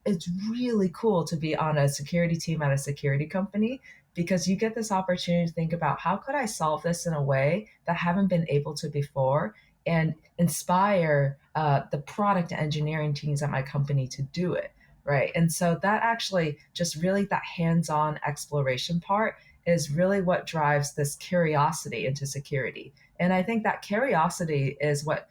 it's really cool to be on a security team at a security company because you get this opportunity to think about how could I solve this in a way that I haven't been able to before and inspire the product engineering teams at my company to do it, right? And so that actually just really that hands-on exploration part is really what drives this curiosity into security. And I think that curiosity is what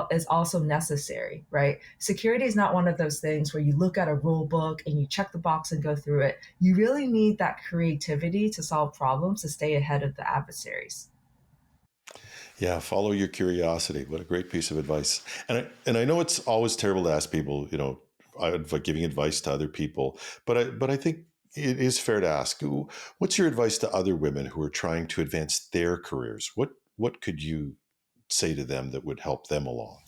is also necessary, right? Security is not one of those things where you look at a rule book and you check the box and go through it. You really need that creativity to solve problems, to stay ahead of the adversaries. Yeah, follow your curiosity. What a great piece of advice. And I know it's always terrible to ask people, giving advice to other people, but I think it is fair to ask, what's your advice to other women who are trying to advance their careers? What could you say to them that would help them along?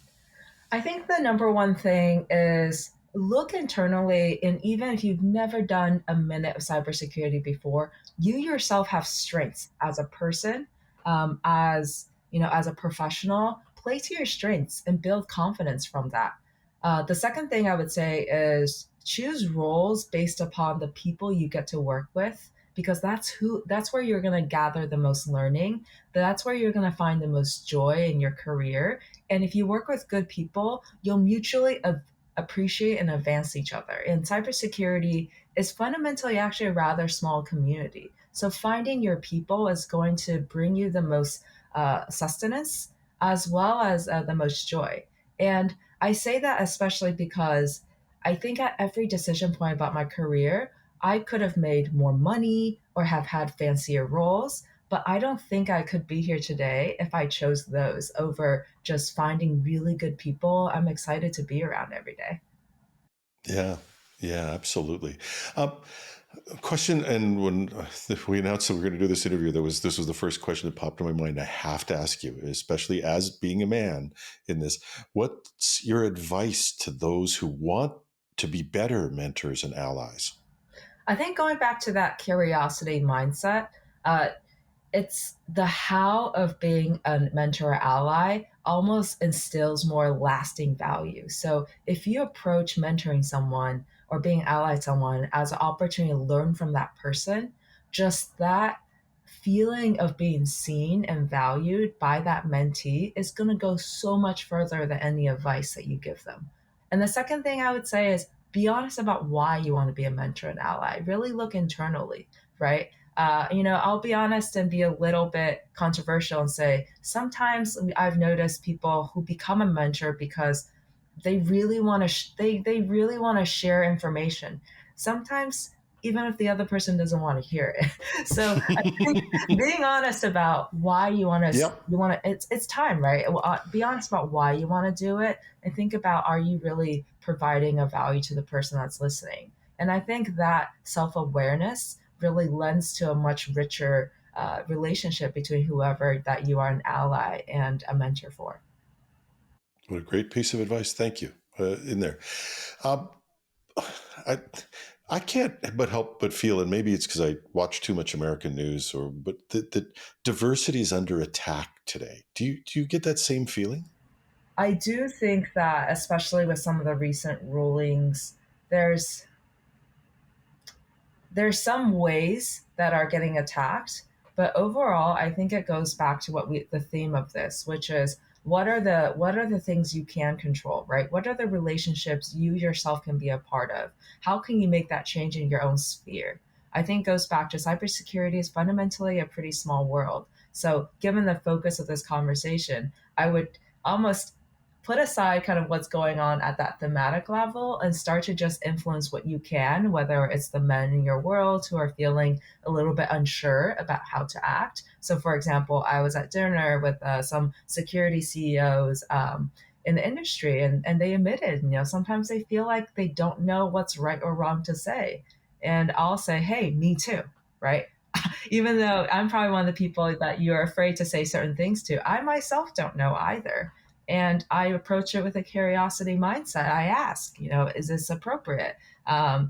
I think the number one thing is look internally, and even if you've never done a minute of cybersecurity before, you yourself have strengths as a person, as a professional. Play to your strengths and build confidence from that. The second thing I would say is choose roles based upon the people you get to work with, because that's where you're going to gather the most learning. That's where you're going to find the most joy in your career. And if you work with good people, you'll mutually appreciate and advance each other. And cybersecurity is fundamentally actually a rather small community. So finding your people is going to bring you the most sustenance as well as the most joy. And I say that especially because I think at every decision point about my career, I could have made more money or have had fancier roles, but I don't think I could be here today if I chose those over just finding really good people I'm excited to be around every day. Yeah, absolutely. Question, and when we announced that we were going to do this interview, this was the first question that popped in my mind. I have to ask you, especially as being a man in this, what's your advice to those who want to be better mentors and allies? I think going back to that curiosity mindset, it's the how of being a mentor or ally almost instills more lasting value. So if you approach mentoring someone or being ally to someone as an opportunity to learn from that person, just that feeling of being seen and valued by that mentee is going to go so much further than any advice that you give them. And the second thing I would say is be honest about why you want to be a mentor and ally. Really look internally, right? I'll be honest and be a little bit controversial and say sometimes I've noticed people who become a mentor because they really want to they really want to share information. Sometimes even if the other person doesn't want to hear it. So I think being honest about why you want to, it's time, right? Be honest about why you want to do it, and think about, are you really providing a value to the person that's listening? And I think that self-awareness really lends to a much richer relationship between whoever that you are an ally and a mentor for. What a great piece of advice. Thank you. In there. I can't help but feel, and maybe it's because I watch too much American news, but that diversity is under attack today. Do you get that same feeling? I do think that, especially with some of the recent rulings, there's some ways that are getting attacked, but overall, I think it goes back to the theme of this, which is, what are the things you can control, right? What are the relationships you yourself can be a part of? How can you make that change in your own sphere? I think it goes back to cybersecurity is fundamentally a pretty small world. So given the focus of this conversation, I would almost put aside kind of what's going on at that thematic level and start to just influence what you can, whether it's the men in your world who are feeling a little bit unsure about how to act. So for example, I was at dinner with some security CEOs in the industry, and they admitted, sometimes they feel like they don't know what's right or wrong to say. And I'll say, hey, me too, right? Even though I'm probably one of the people that you're afraid to say certain things to, I myself don't know either. And I approach it with a curiosity mindset. I ask, is this appropriate? How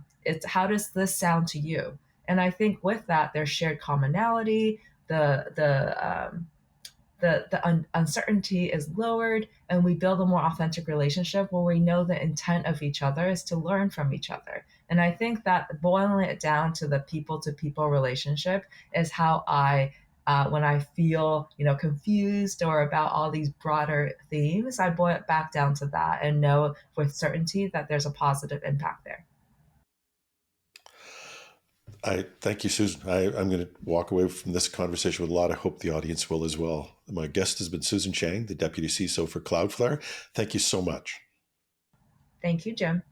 does this sound to you? And I think with that, there's shared commonality. The uncertainty is lowered, and we build a more authentic relationship where we know the intent of each other is to learn from each other. And I think that boiling it down to the people-to-people relationship is how when I feel, confused or about all these broader themes, I boil it back down to that and know with certainty that there's a positive impact there. Thank you, Susan. I'm going to walk away from this conversation with a lot. I hope the audience will as well. My guest has been Susan Chang, the Deputy CISO for Cloudflare. Thank you so much. Thank you, Jim.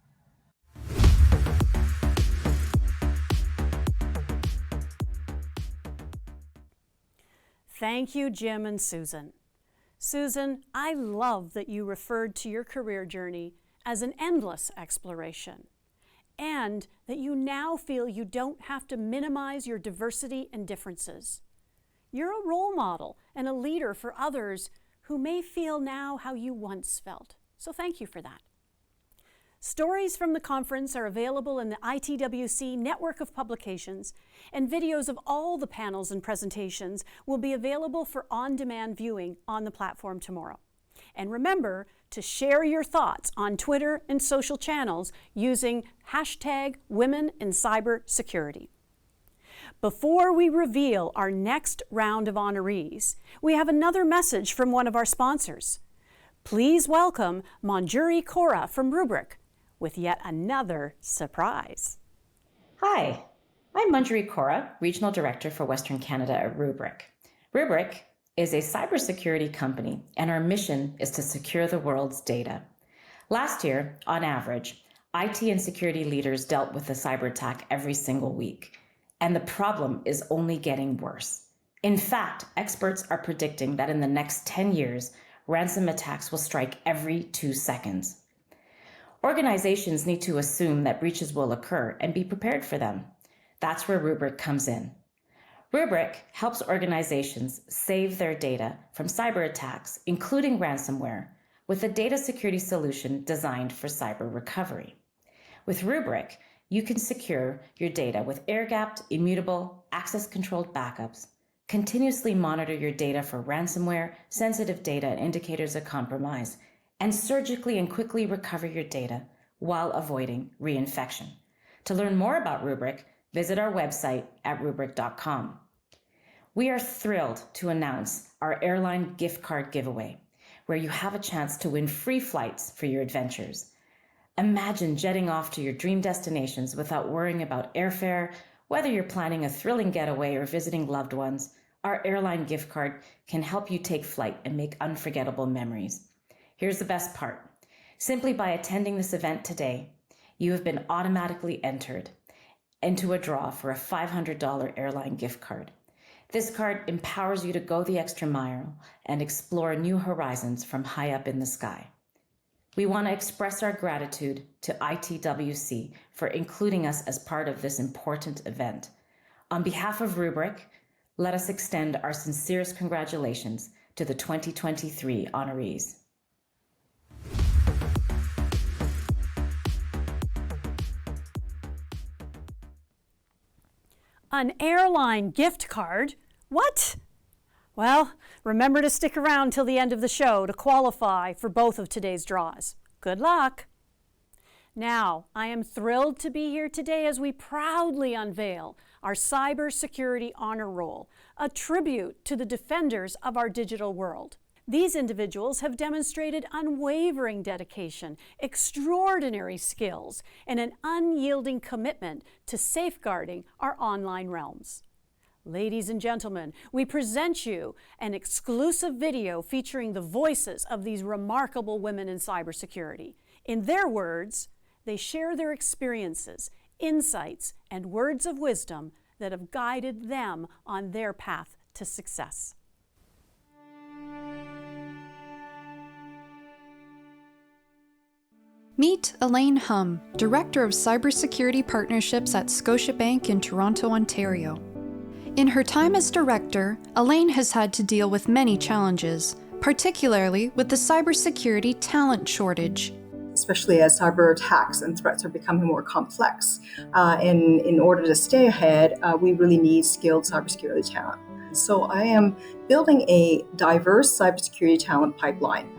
Thank you, Jim and Susan. Susan, I love that you referred to your career journey as an endless exploration, and that you now feel you don't have to minimize your diversity and differences. You're a role model and a leader for others who may feel now how you once felt. So thank you for that. Stories from the conference are available in the ITWC network of publications, and videos of all the panels and presentations will be available for on-demand viewing on the platform tomorrow. And remember to share your thoughts on Twitter and social channels using #WomenInCybersecurity. Before we reveal our next round of honorees, we have another message from one of our sponsors. Please welcome Manjuri Kaura from Rubrik with yet another surprise. Hi, I'm Manjuri Kaura, Regional Director for Western Canada at Rubrik. Rubrik is a cybersecurity company, and our mission is to secure the world's data. Last year, on average, IT and security leaders dealt with a cyber attack every single week, and the problem is only getting worse. In fact, experts are predicting that in the next 10 years, ransom attacks will strike every 2 seconds. Organizations need to assume that breaches will occur and be prepared for them. That's where Rubrik comes in. Rubrik helps organizations save their data from cyber attacks, including ransomware, with a data security solution designed for cyber recovery. With Rubrik, you can secure your data with air-gapped, immutable, access-controlled backups, continuously monitor your data for ransomware, sensitive data, and indicators of compromise, and surgically and quickly recover your data while avoiding reinfection. To learn more about Rubrik, visit our website at rubrik.com. We are thrilled to announce our airline gift card giveaway, where you have a chance to win free flights for your adventures. Imagine jetting off to your dream destinations without worrying about airfare. Whether you're planning a thrilling getaway or visiting loved ones, our airline gift card can help you take flight and make unforgettable memories. Here's the best part. Simply by attending this event today, you have been automatically entered, into a draw for a $500 airline gift card. This card empowers you to go the extra mile and explore new horizons from high up in the sky. We want to express our gratitude to ITWC for including us as part of this important event. On behalf of Rubrik, let us extend our sincerest congratulations to the 2023 honorees. An airline gift card? What? Well, remember to stick around till the end of the show to qualify for both of today's draws. Good luck. Now, I am thrilled to be here today as we proudly unveil our Cybersecurity Honor Roll, a tribute to the defenders of our digital world. These individuals have demonstrated unwavering dedication, extraordinary skills, and an unyielding commitment to safeguarding our online realms. Ladies and gentlemen, we present you an exclusive video featuring the voices of these remarkable women in cybersecurity. In their words, they share their experiences, insights, and words of wisdom that have guided them on their path to success. Meet Elaine Hum, Director of Cybersecurity Partnerships at Scotiabank in Toronto, Ontario. In her time as director, Elaine has had to deal with many challenges, particularly with the cybersecurity talent shortage. Especially as cyber attacks and threats are becoming more complex. In order to stay ahead, we really need skilled cybersecurity talent. So I am building a diverse cybersecurity talent pipeline.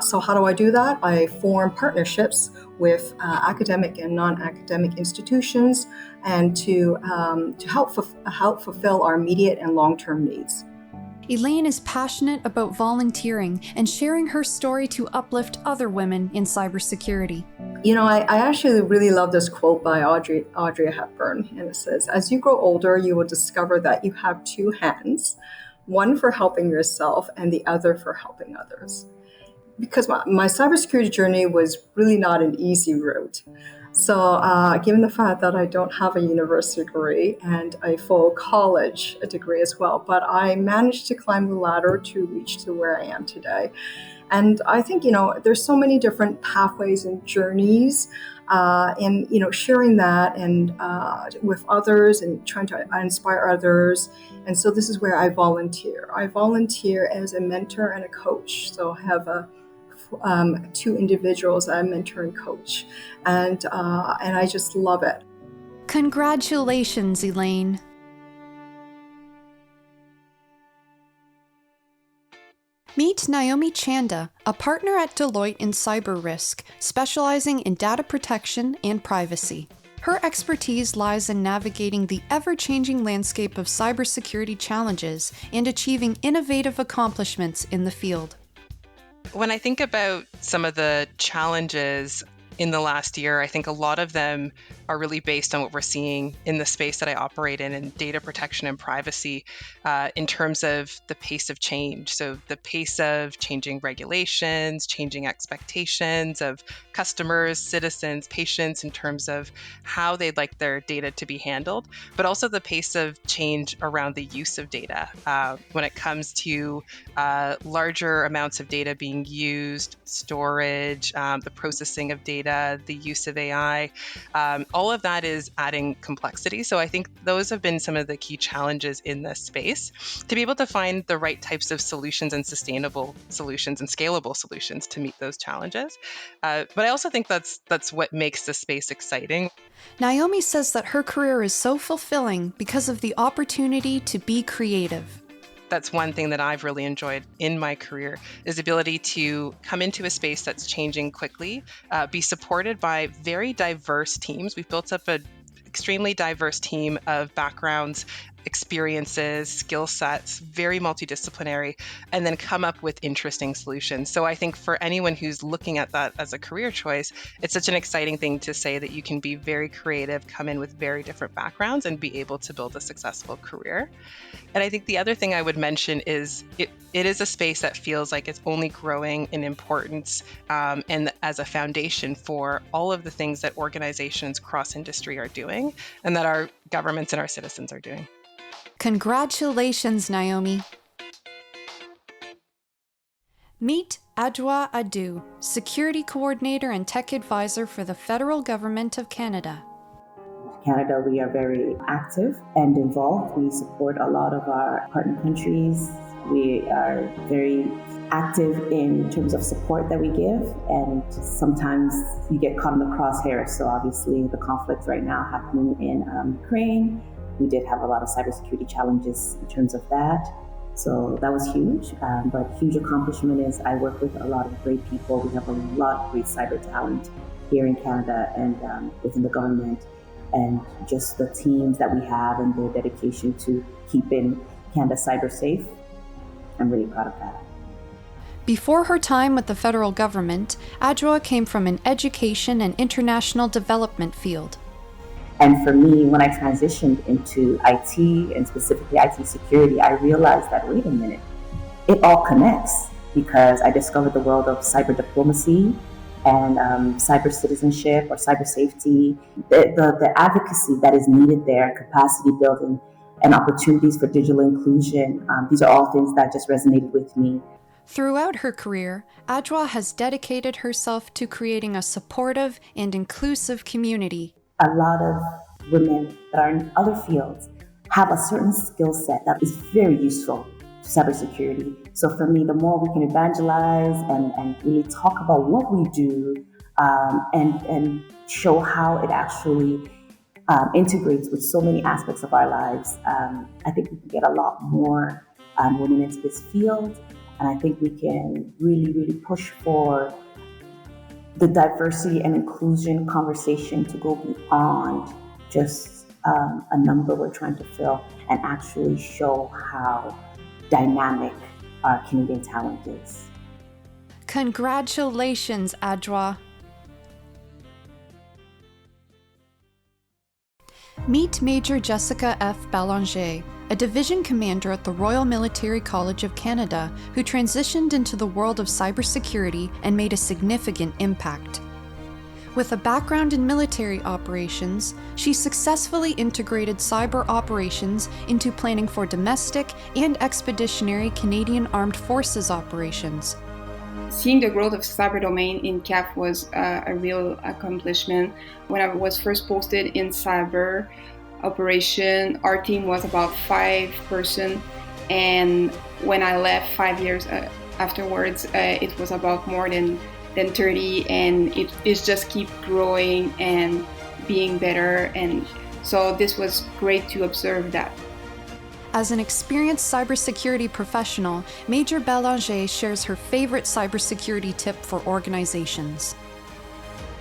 So how do I do that? I form partnerships with academic and non-academic institutions and to help fulfill our immediate and long-term needs. Elaine is passionate about volunteering and sharing her story to uplift other women in cybersecurity. You know, I actually really love this quote by Audrey Hepburn, and it says, "As you grow older, you will discover that you have two hands, one for helping yourself and the other for helping others." Because my cybersecurity journey was really not an easy route. So given the fact that I don't have a university degree and a full college degree as well, but I managed to climb the ladder to reach to where I am today. And I think, there's so many different pathways and journeys and, sharing that and with others and trying to inspire others. And so this is where I volunteer. I volunteer as a mentor and a coach. So I have two individuals I mentor and coach, and I just love it. Congratulations, Elaine. Meet Naomi Chanda, a partner at Deloitte in cyber risk, specializing in data protection and privacy. Her expertise lies in navigating the ever-changing landscape of cybersecurity challenges and achieving innovative accomplishments in the field. When I think about some of the challenges in the last year, I think a lot of them are really based on what we're seeing in the space that I operate in data protection and privacy, in terms of the pace of change. So the pace of changing regulations, changing expectations of customers, citizens, patients in terms of how they'd like their data to be handled, but also the pace of change around the use of data. When it comes to larger amounts of data being used, storage, the processing of data, the use of AI, all of that is adding complexity. So I think those have been some of the key challenges in this space, to be able to find the right types of solutions and sustainable solutions and scalable solutions to meet those challenges. But I also think that's what makes the space exciting. Naomi says that her career is so fulfilling because of the opportunity to be creative. That's one thing that I've really enjoyed in my career, is the ability to come into a space that's changing quickly, be supported by very diverse teams. We've built up an extremely diverse team of backgrounds experiences, skill sets, very multidisciplinary, and then come up with interesting solutions. So I think for anyone who's looking at that as a career choice, it's such an exciting thing to say that you can be very creative, come in with very different backgrounds, and be able to build a successful career. And I think the other thing I would mention is it is a space that feels like it's only growing in importance and as a foundation for all of the things that organizations cross industry are doing and that our governments and our citizens are doing. Congratulations, Naomi. Meet Adjoa Adu, Security Coordinator and Tech Advisor for the Federal Government of Canada. Canada, we are very active and involved. We support a lot of our partner countries. We are very active in terms of support that we give, and sometimes you get caught in the crosshairs. So obviously the conflict right now happening in Ukraine, we did have a lot of cybersecurity challenges in terms of that. So that was huge, but huge accomplishment is I work with a lot of great people. We have a lot of great cyber talent here in Canada and within the government, and just the teams that we have and their dedication to keeping Canada cyber safe. I'm really proud of that. Before her time with the federal government, Adjoa came from an education and international development field. And for me, when I transitioned into IT and specifically IT security, I realized that, wait a minute, it all connects, because I discovered the world of cyber diplomacy and cyber citizenship or cyber safety, the advocacy that is needed there, capacity building, and opportunities for digital inclusion. These are all things that just resonated with me. Throughout her career, Adjoa has dedicated herself to creating a supportive and inclusive community. A lot of women that are in other fields have a certain skill set that is very useful to cybersecurity. So for me, the more we can evangelize and really talk about what we do and show how it actually integrates with so many aspects of our lives, I think we can get a lot more women into this field. And I think we can really, really push for the diversity and inclusion conversation to go beyond just a number we're trying to fill, and actually show how dynamic our Canadian talent is. Congratulations, Adjoa. Meet Major Jessica F. Ballanger, a division commander at the Royal Military College of Canada who transitioned into the world of cybersecurity and made a significant impact. With a background in military operations, she successfully integrated cyber operations into planning for domestic and expeditionary Canadian Armed Forces operations. Seeing the growth of cyber domain in CAF was a real accomplishment. When I was first posted in cyber operation, our team was about 5 person, and when I left 5 years afterwards, it was about more than 30, and it just keep growing and being better, and so this was great to observe that. As an experienced cybersecurity professional, Major Ballanger shares her favorite cybersecurity tip for organizations.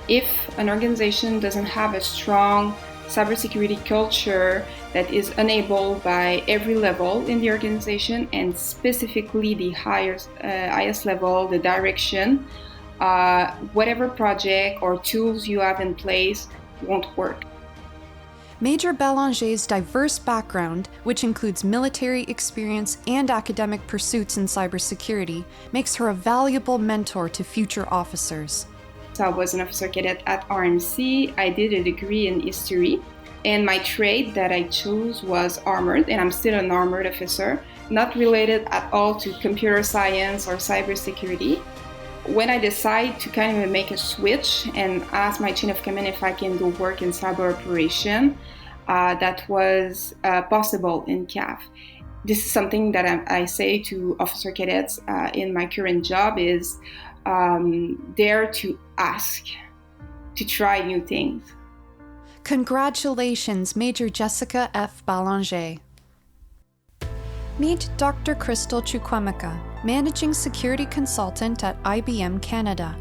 If an organization doesn't have a strong cybersecurity culture that is enabled by every level in the organization, and specifically the highest level, the direction, whatever project or tools you have in place won't work. Major Ballanger's diverse background, which includes military experience and academic pursuits in cybersecurity, makes her a valuable mentor to future officers. So I was an officer cadet at RMC. I did a degree in history, and my trade that I chose was armored, and I'm still an armored officer, not related at all to computer science or cybersecurity. When I decided to kind of make a switch and ask my chain of command if I can go work in cyber operation, that was possible in CAF. This is something that I say to officer cadets in my current job is dare to ask, to try new things. Congratulations, Major Jessica F. Ballanger. Meet Dr. Crystal Chukwemeka, Managing Security Consultant at IBM Canada.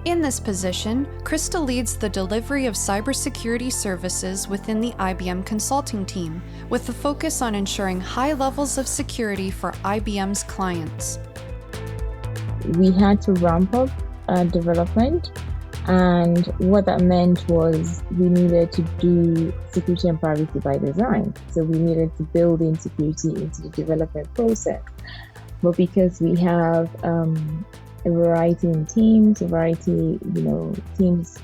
In this position, Krista leads the delivery of cybersecurity services within the IBM consulting team, with the focus on ensuring high levels of security for IBM's clients. We had to ramp up development, and what that meant was we needed to do security and privacy by design. So we needed to build in security into the development process. But because we have a variety in teams, teams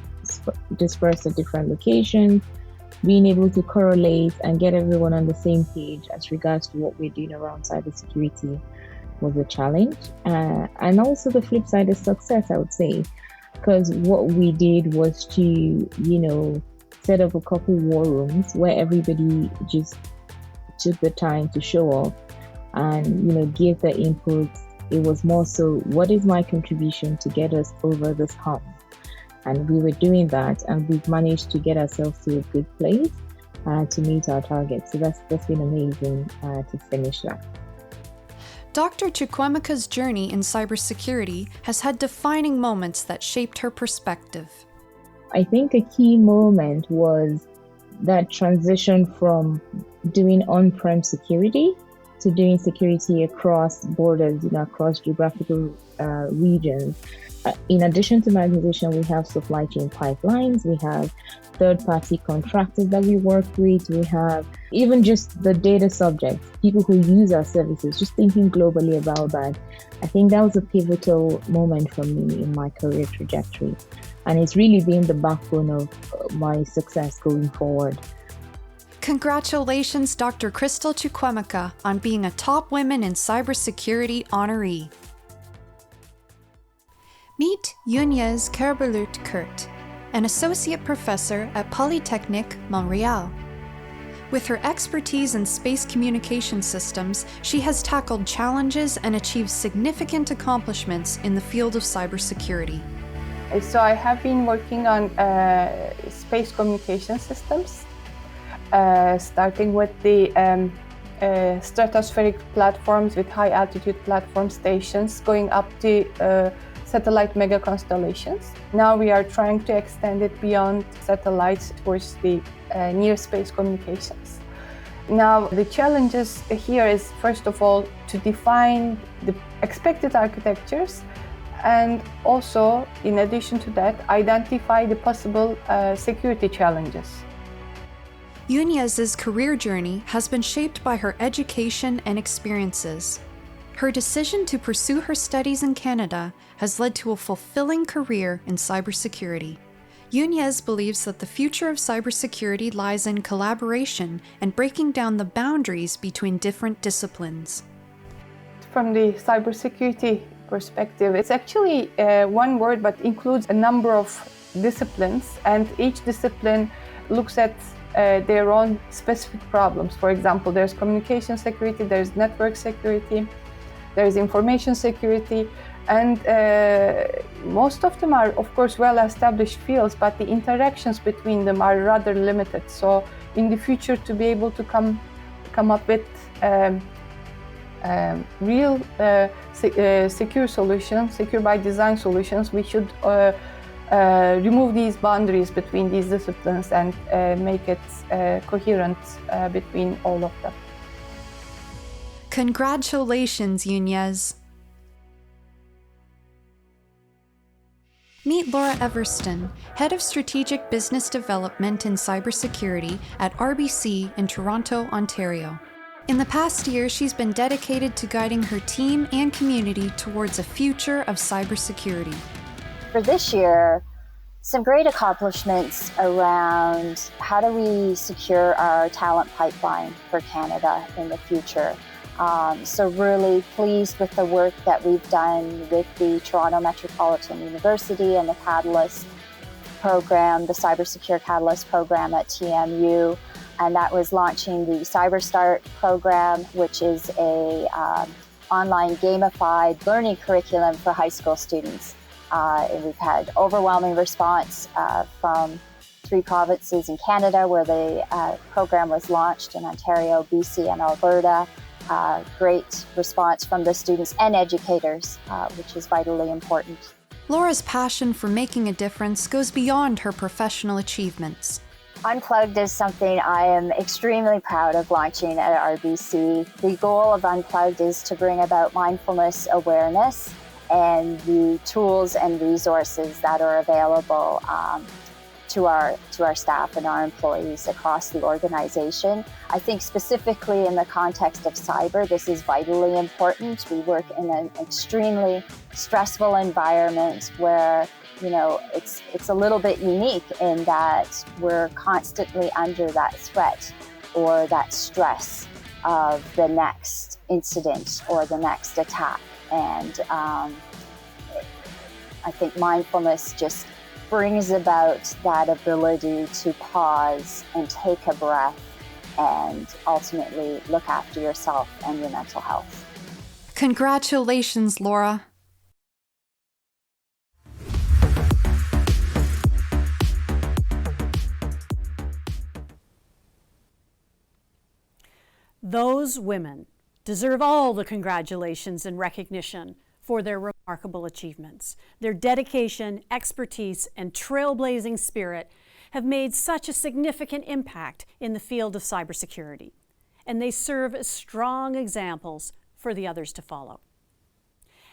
dispersed at different locations, being able to correlate and get everyone on the same page as regards to what we're doing around cybersecurity was a challenge. And also the flip side is success, I would say, because what we did was to, set up a couple war rooms where everybody just took the time to show up and, give their input. It was more so, what is my contribution to get us over this hump? And we were doing that, and we've managed to get ourselves to a good place to meet our targets. So that's been amazing to finish that. Dr. Chukwemeka's journey in cybersecurity has had defining moments that shaped her perspective. I think a key moment was that transition from doing on-prem security to doing security across borders, across geographical regions. In addition to my position, we have supply chain pipelines, we have third-party contractors that we work with, we have even just the data subjects, people who use our services, just thinking globally about that. I think that was a pivotal moment for me in my career trajectory. And it's really been the backbone of my success going forward. Congratulations, Dr. Crystal Chukwemeka, on being a Top Women in Cybersecurity honoree. Meet Yunez Kerbelut-Kurt, an associate professor at Polytechnique Montreal. With her expertise in space communication systems, she has tackled challenges and achieved significant accomplishments in the field of cybersecurity. So I have been working on space communication systems, starting with the stratospheric platforms with high altitude platform stations, going up to satellite mega constellations. Now we are trying to extend it beyond satellites towards the near space communications. Now the challenges here is, first of all, to define the expected architectures, and also, in addition to that, identify the possible security challenges. Yunez's career journey has been shaped by her education and experiences. Her decision to pursue her studies in Canada has led to a fulfilling career in cybersecurity. Yunez believes that the future of cybersecurity lies in collaboration and breaking down the boundaries between different disciplines. From the cybersecurity perspective, it's actually one word but includes a number of disciplines, and each discipline looks at their own specific problems. For example, there's communication security, there's network security, there's information security, and most of them are, of course, well-established fields, but the interactions between them are rather limited. So in the future, to be able to come up with real secure solutions, secure by design solutions, we should remove these boundaries between these disciplines and make it coherent between all of them. Congratulations, Yunez. Meet Laura Everston, Head of Strategic Business Development in Cybersecurity at RBC in Toronto, Ontario. In the past year, she's been dedicated to guiding her team and community towards a future of cybersecurity. For this year, some great accomplishments around how do we secure our talent pipeline for Canada in the future. So really pleased with the work that we've done with the Toronto Metropolitan University and the Catalyst program, the Cybersecure Catalyst program at TMU. And that was launching the CyberStart program, which is a online gamified learning curriculum for high school students. And we've had overwhelming response from 3 provinces in Canada where the program was launched, in Ontario, BC, and Alberta. Great response from the students and educators, which is vitally important. Laura's passion for making a difference goes beyond her professional achievements. Unplugged is something I am extremely proud of launching at RBC. The goal of Unplugged is to bring about mindfulness awareness and the tools and resources that are available to our staff and our employees across the organization. I think specifically in the context of cyber, this is vitally important. We work in an extremely stressful environment where it's a little bit unique in that we're constantly under that threat or that stress of the next incident or the next attack. And I think mindfulness just brings about that ability to pause and take a breath and ultimately look after yourself and your mental health. Congratulations, Laura. Those women deserve all the congratulations and recognition for their remarkable achievements. Their dedication, expertise, and trailblazing spirit have made such a significant impact in the field of cybersecurity, and they serve as strong examples for the others to follow.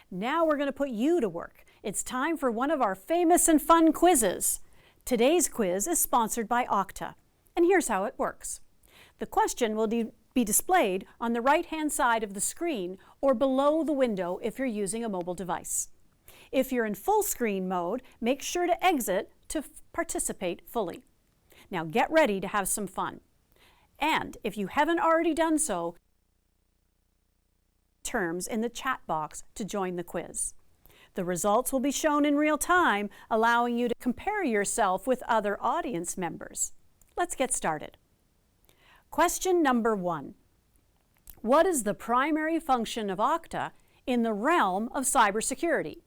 Now we're going to put you to work. It's time for one of our famous and fun quizzes. Today's quiz is sponsored by Okta, and here's how it works. The question will be displayed on the right-hand side of the screen or below the window if you're using a mobile device. If you're in full screen mode, make sure to exit to participate fully. Now get ready to have some fun. And if you haven't already done so, terms in the chat box to join the quiz. The results will be shown in real time, allowing you to compare yourself with other audience members. Let's get started. Question number 1. What is the primary function of Okta in the realm of cybersecurity?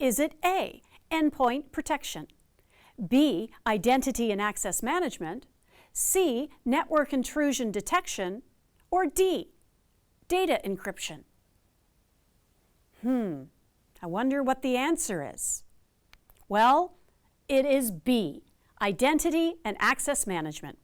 Is it A, endpoint protection, B, identity and access management, C, network intrusion detection, or D, data encryption? I wonder what the answer is. Well, it is B, identity and access management.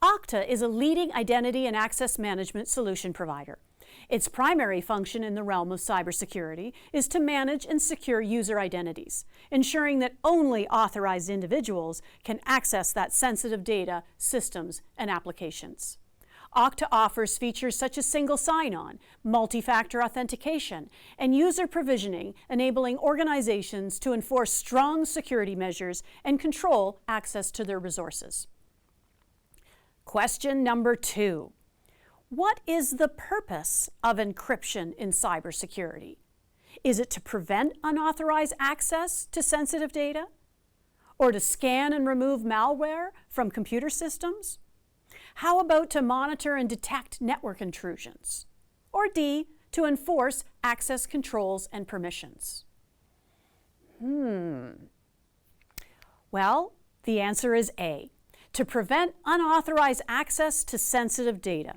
Okta is a leading identity and access management solution provider. Its primary function in the realm of cybersecurity is to manage and secure user identities, ensuring that only authorized individuals can access that sensitive data, systems, and applications. Okta offers features such as single sign-on, multi-factor authentication, and user provisioning, enabling organizations to enforce strong security measures and control access to their resources. Question number 2. What is the purpose of encryption in cybersecurity? Is it to prevent unauthorized access to sensitive data? Or to scan and remove malware from computer systems? How about to monitor and detect network intrusions? Or D, to enforce access controls and permissions? Well, the answer is A, to prevent unauthorized access to sensitive data.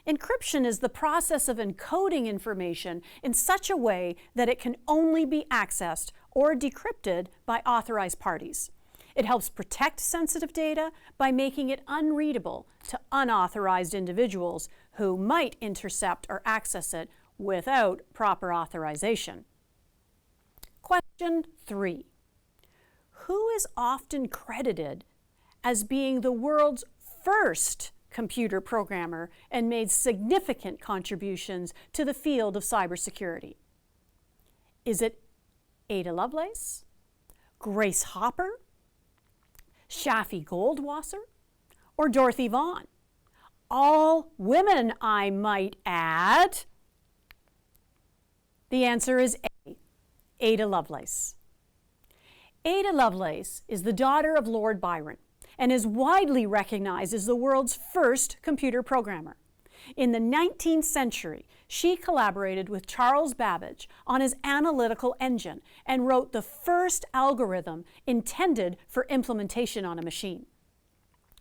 Encryption is the process of encoding information in such a way that it can only be accessed or decrypted by authorized parties. It helps protect sensitive data by making it unreadable to unauthorized individuals who might intercept or access it without proper authorization. Question 3. Who is often credited as being the world's first computer programmer and made significant contributions to the field of cybersecurity? Is it Ada Lovelace, Grace Hopper, Shafi Goldwasser, or Dorothy Vaughan? All women, I might add. The answer is A, Ada Lovelace. Ada Lovelace is the daughter of Lord Byron and is widely recognized as the world's first computer programmer. In the 19th century, she collaborated with Charles Babbage on his analytical engine and wrote the first algorithm intended for implementation on a machine.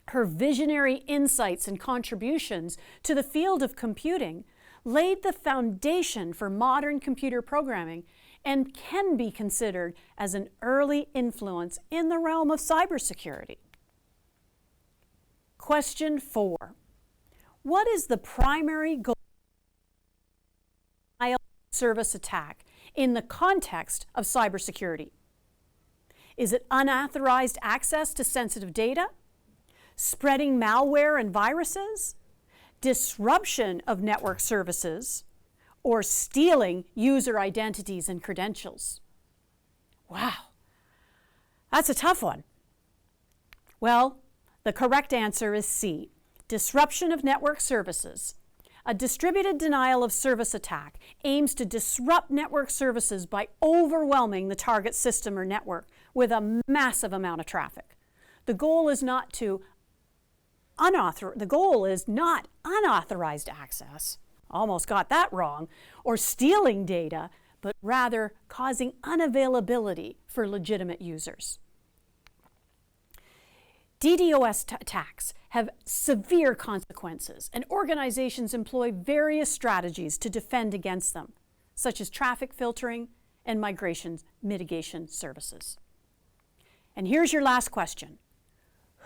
Her visionary insights and contributions to the field of computing laid the foundation for modern computer programming and can be considered as an early influence in the realm of cybersecurity. Question 4. What is the primary goal of a service attack in the context of cybersecurity? Is it unauthorized access to sensitive data? Spreading malware and viruses? Disruption of network services? Or stealing user identities and credentials? Wow, that's a tough one. Well, the correct answer is C, disruption of network services. A distributed denial of service attack aims to disrupt network services by overwhelming the target system or network with a massive amount of traffic. The goal is not unauthorized access, almost got that wrong, or stealing data, but rather causing unavailability for legitimate users. DDoS attacks have severe consequences, and organizations employ various strategies to defend against them, such as traffic filtering and migration mitigation services. And here's your last question.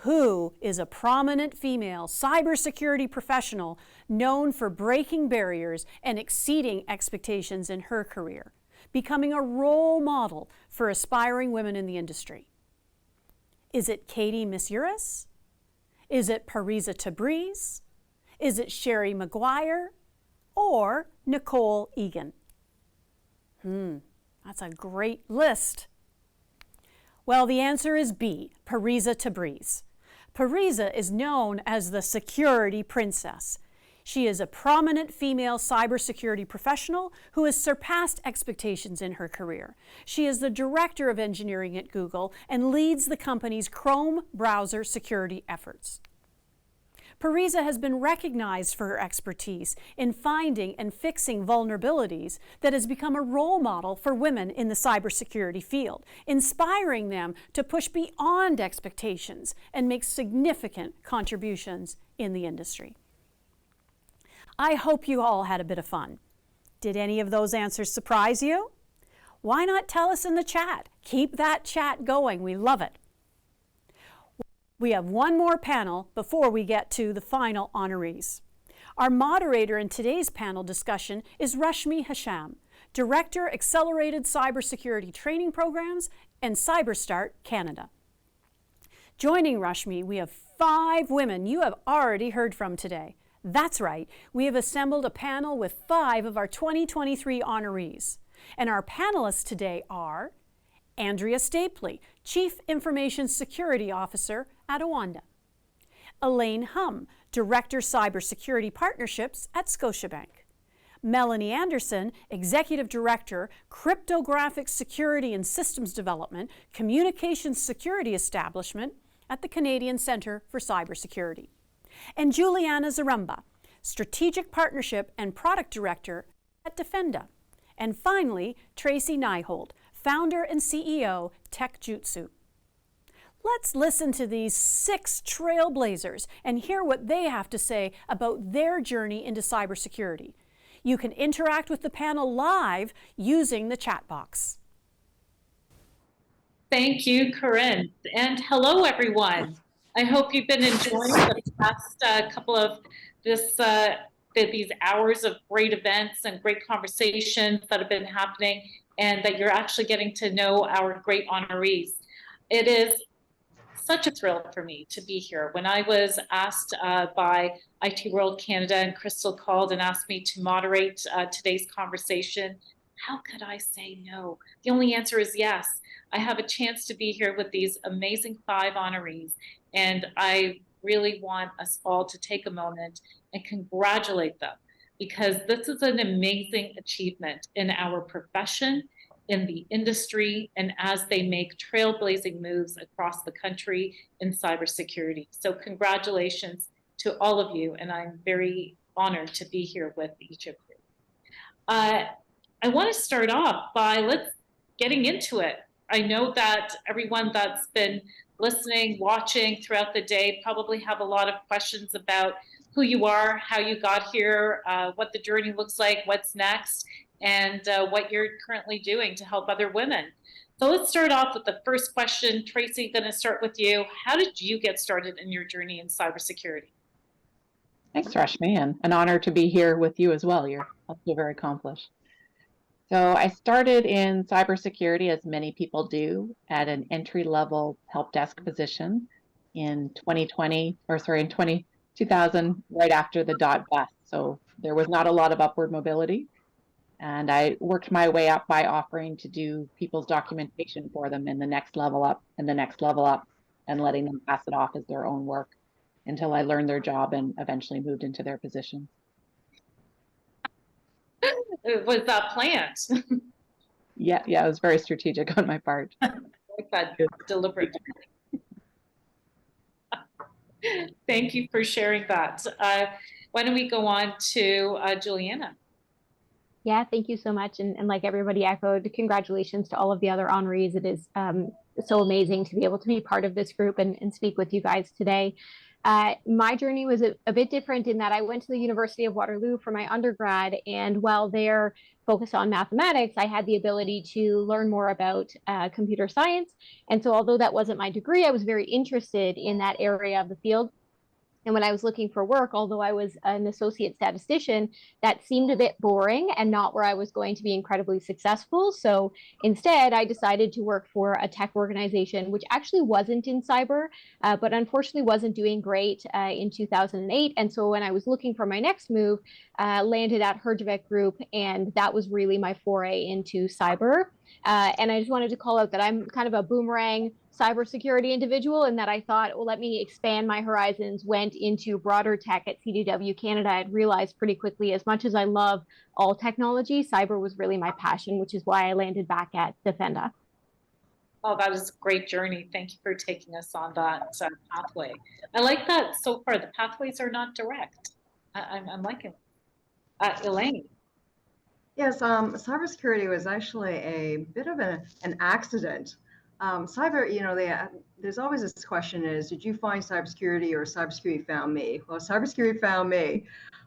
Who is a prominent female cybersecurity professional known for breaking barriers and exceeding expectations in her career, becoming a role model for aspiring women in the industry? Is it Katie Misuris? Is it Parisa Tabriz? Is it Sherry Maguire? Or Nicole Egan? That's a great list. Well, the answer is B, Parisa Tabriz. Parisa is known as the Security Princess. She is a prominent female cybersecurity professional who has surpassed expectations in her career. She is the director of engineering at Google and leads the company's Chrome browser security efforts. Parisa has been recognized for her expertise in finding and fixing vulnerabilities that has become a role model for women in the cybersecurity field, inspiring them to push beyond expectations and make significant contributions in the industry. I hope you all had a bit of fun. Did any of those answers surprise you? Why not tell us in the chat? Keep that chat going. We love it. We have one more panel before we get to the final honorees. Our moderator in today's panel discussion is Rashmi Hasham, Director, Accelerated Cybersecurity Training Programs and CyberStart Canada. Joining Rashmi, we have 5 women you have already heard from today. That's right, we have assembled a panel with 5 of our 2023 honorees. And our panelists today are Andrea Stapley, Chief Information Security Officer at Awanda; Elaine Hum, Director Cybersecurity Partnerships at Scotiabank; Melanie Anderson, Executive Director, Cryptographic Security and Systems Development, Communications Security Establishment at the Canadian Centre for Cybersecurity; and Juliana Zaremba, Strategic Partnership and Product Director at Defenda; and finally, Tracy Nyhold, Founder and CEO, TechJutsu. Let's listen to these 6 trailblazers and hear what they have to say about their journey into cybersecurity. You can interact with the panel live using the chat box. Thank you, Corinne. And hello, everyone. I hope you've been enjoying the past couple of these hours of great events and great conversations that have been happening, and that you're actually getting to know our great honorees. It is such a thrill for me to be here. When I was asked by IT World Canada and Crystal called and asked me to moderate today's conversation, how could I say no? The only answer is yes. I have a chance to be here with these amazing 5 honorees, and I really want us all to take a moment and congratulate them, because this is an amazing achievement in our profession, in the industry, and as they make trailblazing moves across the country in cybersecurity. So congratulations to all of you, and I'm very honored to be here with each of you. I want to start off by getting into it. I know that everyone that's been listening, watching throughout the day probably have a lot of questions about who you are, how you got here, what the journey looks like, what's next. and what you're currently doing to help other women. So let's start off with the first question. Tracy, going to start with you. How did you get started in your journey in cybersecurity? Thanks, Rashmi, and an honor to be here with you as well. You're also very accomplished. So I started in cybersecurity, as many people do, at an entry-level help desk position in 2020, in 2000, right after the bust. So there was not a lot of upward mobility. And I worked my way up by offering to do people's documentation for them in the next level up and the next level up, and letting them pass it off as their own work until I learned their job and eventually moved into their position. It was planned. Yeah, it was very strategic on my part. Like that, deliberate. Thank you for sharing that. Why don't we go on to Juliana? Yeah, thank you so much. And like everybody echoed, congratulations to all of the other honorees. It is so amazing to be able to be part of this group and speak with you guys today. My journey was a bit different in that I went to the University of Waterloo for my undergrad, and while they're focused on mathematics, I had the ability to learn more about computer science. And so although that wasn't my degree, I was very interested in that area of the field. And when I was looking for work, although I was an associate statistician, that seemed a bit boring and not where I was going to be incredibly successful. So instead, I decided to work for a tech organization, which actually wasn't in cyber, but unfortunately wasn't doing great in 2008. And so when I was looking for my next move, landed at Herjavec Group, and that was really my foray into cyber. And I just wanted to call out that I'm kind of a boomerang cybersecurity individual, and that I thought, well, let me expand my horizons, went into broader tech at CDW Canada. I'd realized pretty quickly, as much as I love all technology, cyber was really my passion, which is why I landed back at Defenda. Oh, that is a great journey. Thank you for taking us on that pathway. I like that so far. The pathways are not direct. I'm liking it. Elaine. Yes, cybersecurity was actually a bit of an accident. Cyber, there's always this question is, did you find cybersecurity or cybersecurity found me? Well, cybersecurity found me.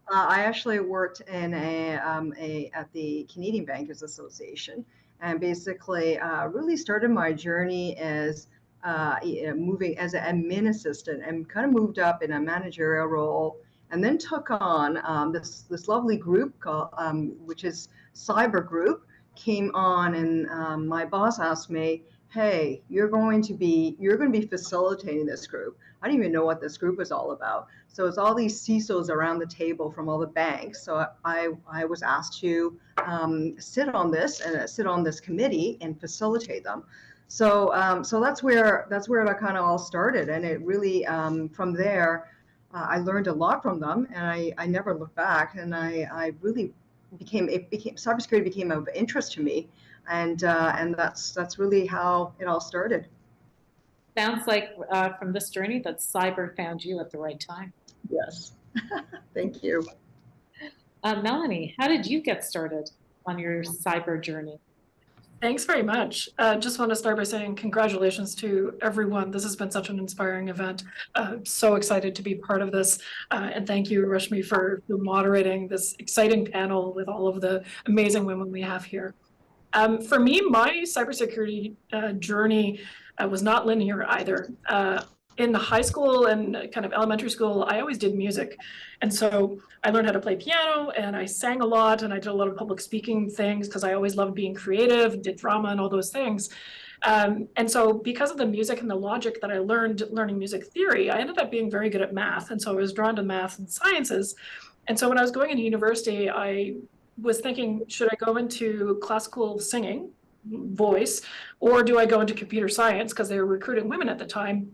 I actually worked in at the Canadian Bankers Association, and basically really started my journey as moving as an admin assistant, and kind of moved up in a managerial role, and then took on this lovely group called, which is Cyber Group, came on, and my boss asked me, hey, you're going to be facilitating this group. I didn't even know what this group was all about. So it's all these CISOs around the table from all the banks. So I was asked to sit on this committee and facilitate them. So that's where it kind of all started, and it really from there I learned a lot from them, and I never looked back, and I really cybersecurity became of interest to me. And that's really how it all started. Sounds like from this journey that cyber found you at the right time. Yes. Thank you. Melanie, how did you get started on your cyber journey? Thanks very much. Just want to start by saying congratulations to everyone. This has been such an inspiring event. So excited to be part of this. And thank you, Rashmi, for moderating this exciting panel with all of the amazing women we have here. For me, my cybersecurity journey was not linear either. In high school and kind of elementary school, I always did music. And so I learned how to play piano, and I sang a lot, and I did a lot of public speaking things because I always loved being creative, did drama and all those things. And so because of the music and the logic that I learned learning music theory, I ended up being very good at math. And so I was drawn to math and sciences. And so when I was going into university, I was thinking, should I go into classical singing, voice, or do I go into computer science, because they were recruiting women at the time.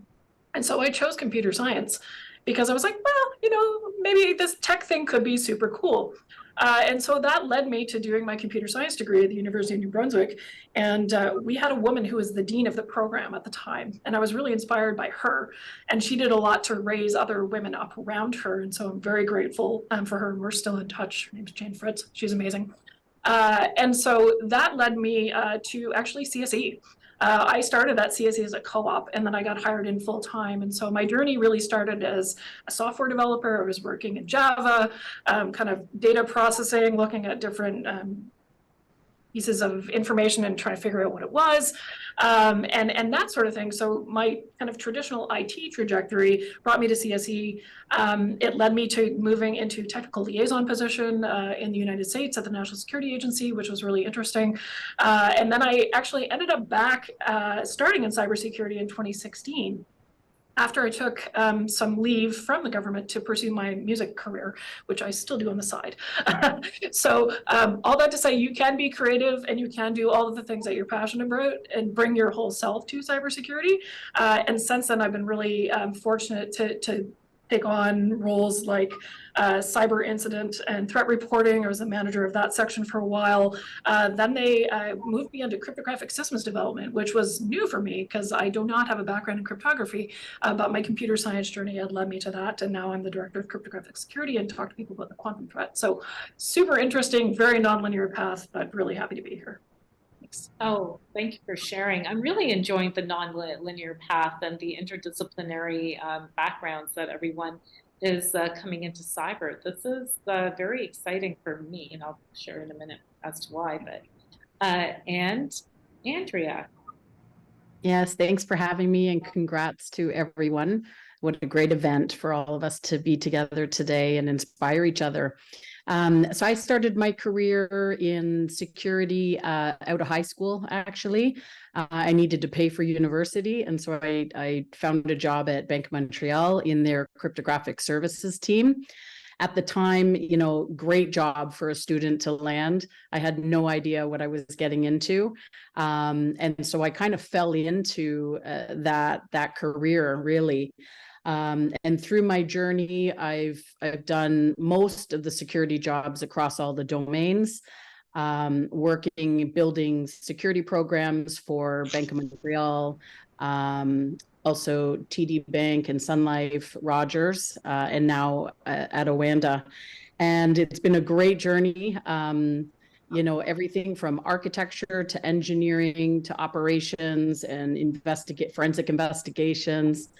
And so I chose computer science because I was like, well, maybe this tech thing could be super cool. And so that led me to doing my computer science degree at the University of New Brunswick. And we had a woman who was the dean of the program at the time. And I was really inspired by her. And she did a lot to raise other women up around her. And so I'm very grateful for her. We're still in touch. Her name's Jane Fritz. She's amazing. And so that led me to actually CSE. I started at CSE as a co-op, and then I got hired in full time. And so my journey really started as a software developer. I was working in Java, kind of data processing, looking at different pieces of information and trying to figure out what it was, and that sort of thing. So my kind of traditional IT trajectory brought me to CSE. It led me to moving into technical liaison position in the United States at the National Security Agency, which was really interesting. And then I actually ended up back starting in cybersecurity in 2016. After I took some leave from the government to pursue my music career, which I still do on the side. So all that to say, you can be creative and you can do all of the things that you're passionate about and bring your whole self to cybersecurity. And since then, I've been really fortunate to take on roles like cyber incident and threat reporting. I was the manager of that section for a while. Then they moved me into cryptographic systems development, which was new for me because I do not have a background in cryptography, but my computer science journey had led me to that. And now I'm the director of cryptographic security and talk to people about the quantum threat. So super interesting, very nonlinear path, but really happy to be here. Thanks. Oh, thank you for sharing. I'm really enjoying the non-linear path and the interdisciplinary backgrounds that everyone is coming into cyber. This is very exciting for me, and I'll share in a minute as to why. But and Andrea. Yes, thanks for having me, and congrats to everyone. What a great event for all of us to be together today and inspire each other. So I started my career in security out of high school, actually. I needed to pay for university, and so I found a job at Bank of Montreal in their cryptographic services team. At the time, you know, great job for a student to land. I had no idea what I was getting into. And so I kind of fell into that career, really. And through my journey, I've done most of the security jobs across all the domains, building security programs for Bank of Montreal, also TD Bank and Sun Life, Rogers, and now at Owanda. And it's been a great journey. You know, everything from architecture to engineering to operations and forensic investigations.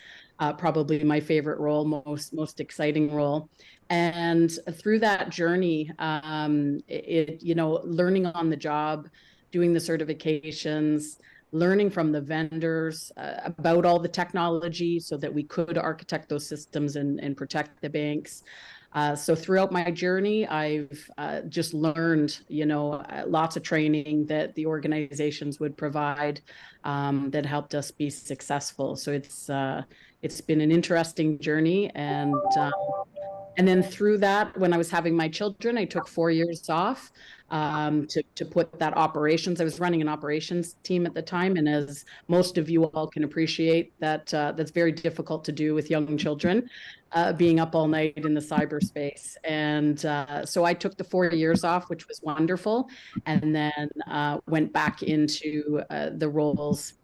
Probably my favorite role, most exciting role. And through that journey, you know, learning on the job, doing the certifications, learning from the vendors about all the technology so that we could architect those systems and protect the banks. So throughout my journey, I've just learned, you know, lots of training that the organizations would provide that helped us be successful. So it's been an interesting journey. And then through that, when I was having my children, I took 4 years off to put that operations. I was running an operations team at the time, and as most of you all can appreciate, that's very difficult to do with young children, being up all night in the cyberspace. And so I took the 4 years off, which was wonderful, and then went back into the roles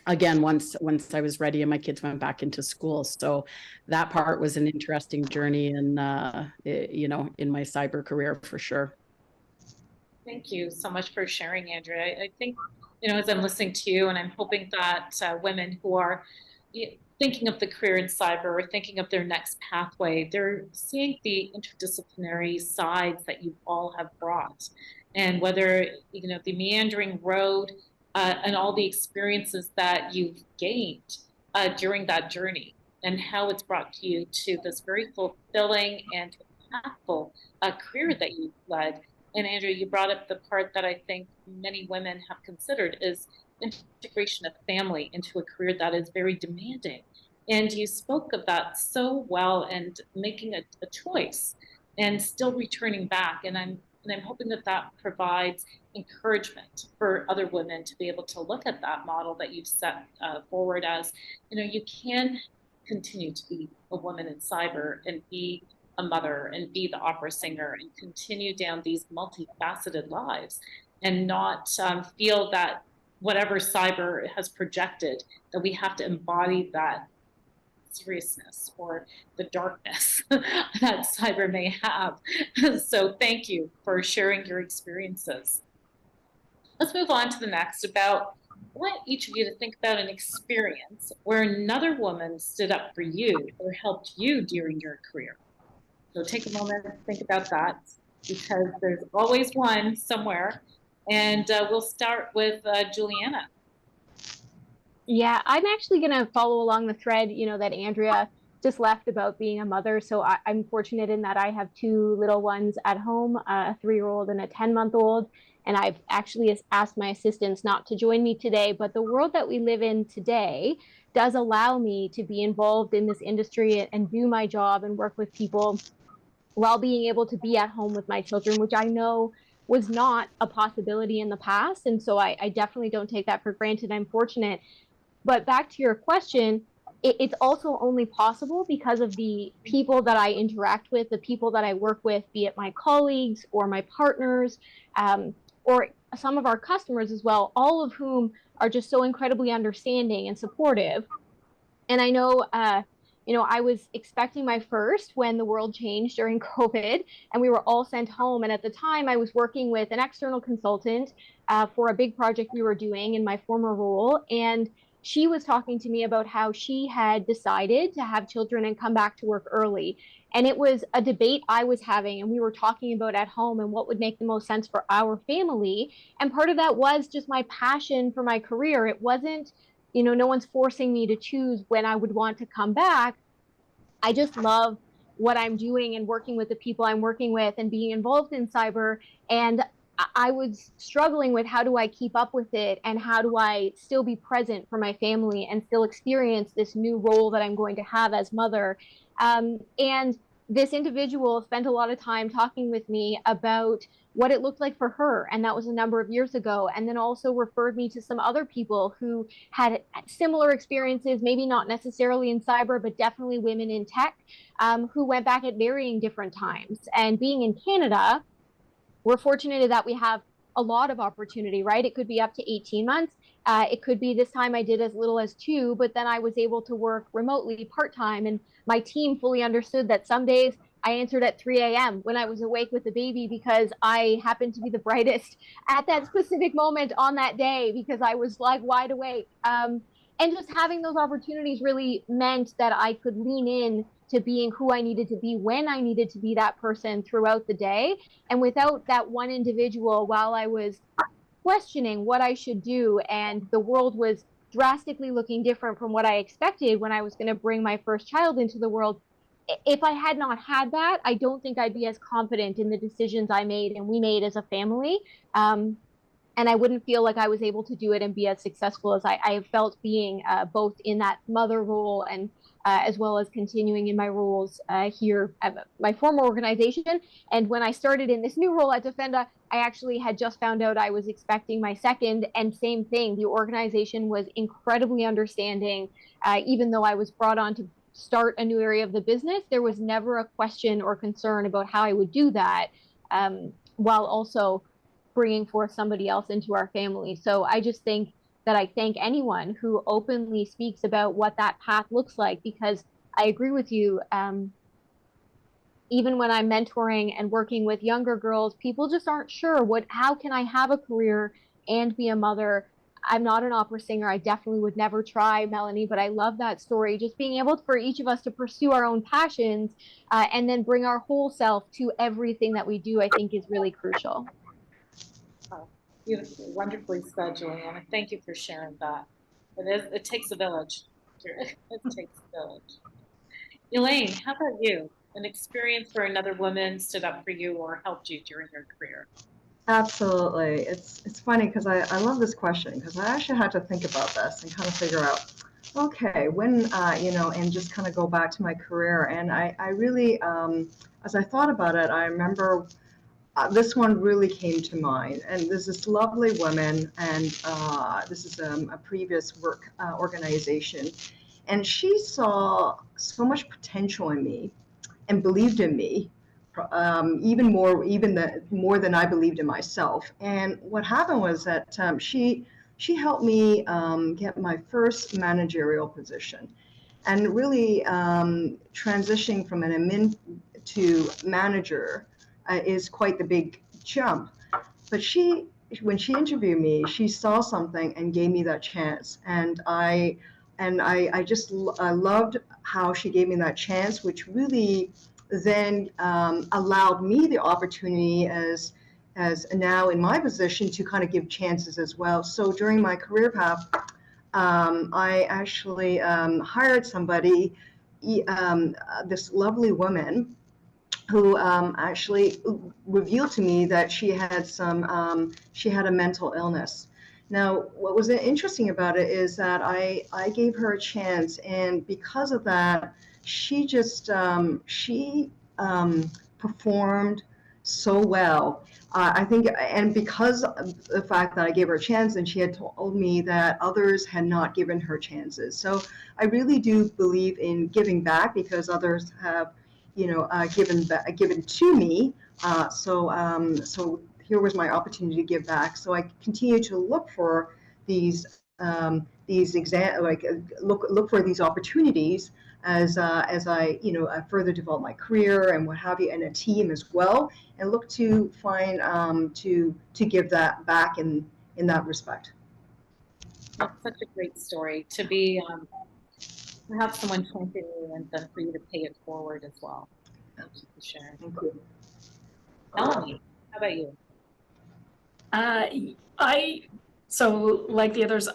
again once I was ready and my kids went back into school. So that part was an interesting journey, and you know, in my cyber career for sure. Thank you so much for sharing, Andrea. I think, you know, as I'm listening to you, and I'm hoping that women who are thinking of the career in cyber or thinking of their next pathway, they're seeing the interdisciplinary sides that you all have brought, and whether, you know, the meandering road and all the experiences that you've gained during that journey, and how it's brought you to this very fulfilling and impactful career that you've led. And Andrea, you brought up the part that I think many women have considered is integration of family into a career that is very demanding. And you spoke of that so well, and making a choice and still returning back. And I'm hoping that provides encouragement for other women to be able to look at that model that you've set forward as, you know, you can continue to be a woman in cyber and be a mother and be the opera singer and continue down these multifaceted lives, and not feel that whatever cyber has projected, that we have to embody that seriousness or the darkness that cyber may have. So thank you for sharing your experiences. Let's move on to the next. I want each of you to think about an experience where another woman stood up for you or helped you during your career. So take a moment to think about that, because there's always one somewhere. And we'll start with Juliana. Yeah, I'm actually going to follow along the thread, that Andrea just left about being a mother. So I'm fortunate in that I have two little ones at home, a 3-year-old and a 10-month-old. And I've actually asked my assistants not to join me today. But the world that we live in today does allow me to be involved in this industry and do my job and work with people while being able to be at home with my children, which I know was not a possibility in the past. And so I definitely don't take that for granted. I'm fortunate. But back to your question, it's also only possible because of the people that I interact with, the people that I work with, be it my colleagues or my partners, or some of our customers as well, all of whom are just so incredibly understanding and supportive. And I know, I was expecting my first when the world changed during COVID and we were all sent home. And at the time I was working with an external consultant for a big project we were doing in my former role. And she was talking to me about how she had decided to have children and come back to work early. And it was a debate I was having, and we were talking about at home and what would make the most sense for our family. And part of that was just my passion for my career. It wasn't, no one's forcing me to choose when I would want to come back. I just love what I'm doing and working with the people I'm working with and being involved in cyber. And I was struggling with how do I keep up with it and how do I still be present for my family and still experience this new role that I'm going to have as mother. And this individual spent a lot of time talking with me about what it looked like for her. And that was a number of years ago. And then also referred me to some other people who had similar experiences, maybe not necessarily in cyber, but definitely women in tech, who went back at varying different times. And being in Canada, we're fortunate that we have a lot of opportunity, right? It could be up to 18 months. It could be this time I did as little as 2, but then I was able to work remotely part-time. And my team fully understood that some days I answered at 3 a.m. when I was awake with the baby because I happened to be the brightest at that specific moment on that day because I was like wide awake. And just having those opportunities really meant that I could lean in to being who I needed to be when I needed to be that person throughout the day. And without that one individual, while I was questioning what I should do and the world was drastically looking different from what I expected when I was going to bring my first child into the world, if I had not had that, I don't think I'd be as confident in the decisions I made and we made as a family. And I wouldn't feel like I was able to do it and be as successful as I have felt being both in that mother role and as well as continuing in my roles here at my former organization. And when I started in this new role at Defenda, I actually had just found out I was expecting my second, and same thing. The organization was incredibly understanding. Even though I was brought on to start a new area of the business, there was never a question or concern about how I would do that, while also bringing forth somebody else into our family. So I just think that I thank anyone who openly speaks about what that path looks like, because I agree with you. Even when I'm mentoring and working with younger girls, people just aren't sure how can I have a career and be a mother? I'm not an opera singer. I definitely would never try, Melanie, but I love that story. Just being able for each of us to pursue our own passions and then bring our whole self to everything that we do, I think is really crucial. Beautiful, wonderfully said, Juliana. Thank you for sharing that. It takes a village. It takes a village. Elaine, how about you? An experience where another woman stood up for you or helped you during your career? Absolutely. It's funny because I love this question because I actually had to think about this and kind of figure out, okay, when, and just kind of go back to my career. And I really, as I thought about it, I remember this one really came to mind. And there's this lovely woman, and this is a previous work organization. And she saw so much potential in me and believed in me, even more than I believed in myself. And what happened was that she helped me get my first managerial position, and really transitioning from an admin to manager is quite the big jump. But when she interviewed me, she saw something and gave me that chance, and I just loved how she gave me that chance, which really then allowed me the opportunity as as now in my position to kind of give chances as well. So during my career path, I actually hired somebody, this lovely woman, who actually revealed to me that she had a mental illness. Now, what was interesting about it is that I gave her a chance, and because of that, she just performed so well. I think, and because of the fact that I gave her a chance, and she had told me that others had not given her chances. So I really do believe in giving back because others have, given to me. So here was my opportunity to give back. So I continue to look for these look for these opportunities as I further develop my career and what have you, and a team as well, and look to find to give that back in that respect. That's such a great story to be to have someone champion you and then for you to pay it forward as well. Thank you for sharing. Thank you. Melanie, how about you? So like the others,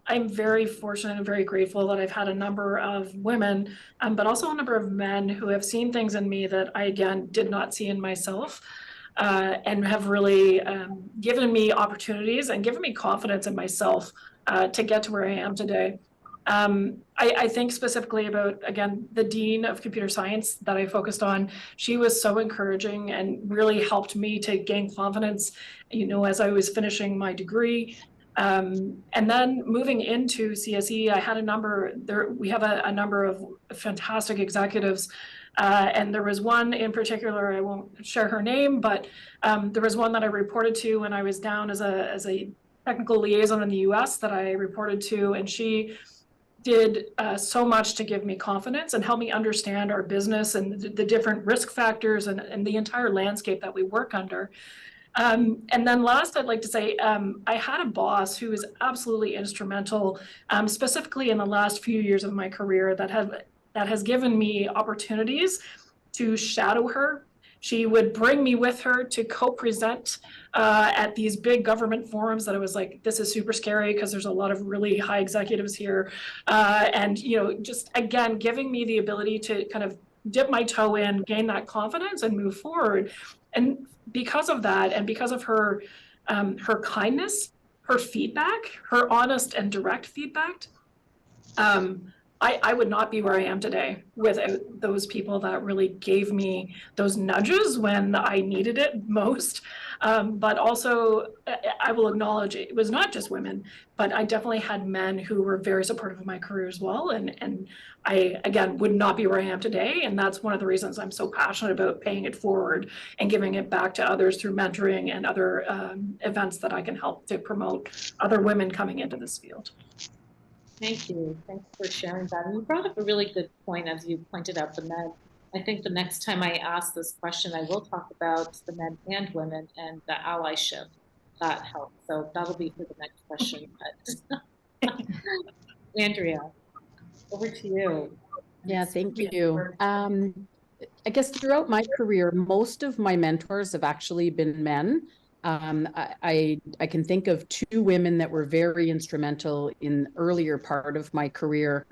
I'm very fortunate and very grateful that I've had a number of women, but also a number of men who have seen things in me that I, again, did not see in myself, and have really given me opportunities and given me confidence in myself to get to where I am today. I think specifically about, again, the dean of computer science that I focused on. She was so encouraging and really helped me to gain confidence, as I was finishing my degree. And then moving into CSE, I had we have a number of fantastic executives. And there was one in particular, I won't share her name, but there was one that I reported to when I was down as a technical liaison in the US that I reported to, and she did so much to give me confidence and help me understand our business and the different risk factors and the entire landscape that we work under. And then last, I'd like to say, I had a boss who was absolutely instrumental, specifically in the last few years of my career, that has given me opportunities to shadow her. She would bring me with her to co-present at these big government forums that I was like, this is super scary because there's a lot of really high executives here. And, just again, giving me the ability to kind of dip my toe in, gain that confidence and move forward. And because of that, and because of her kindness, her feedback, her honest and direct feedback, I would not be where I am today without those people that really gave me those nudges when I needed it most. But also, I will acknowledge it was not just women, but I definitely had men who were very supportive of my career as well. And I, again, would not be where I am today. And that's one of the reasons I'm so passionate about paying it forward and giving it back to others through mentoring and other events that I can help to promote other women coming into this field. Thank you. Thanks for sharing that. And you brought up a really good point, as you pointed out, the men. I think the next time I ask this question, I will talk about the men and women and the allyship that helps. So that'll be for the next question. Andrea, over to you. Yeah, thank you. I guess throughout my career, most of my mentors have actually been men. I can think of two women that were very instrumental in the earlier part of my career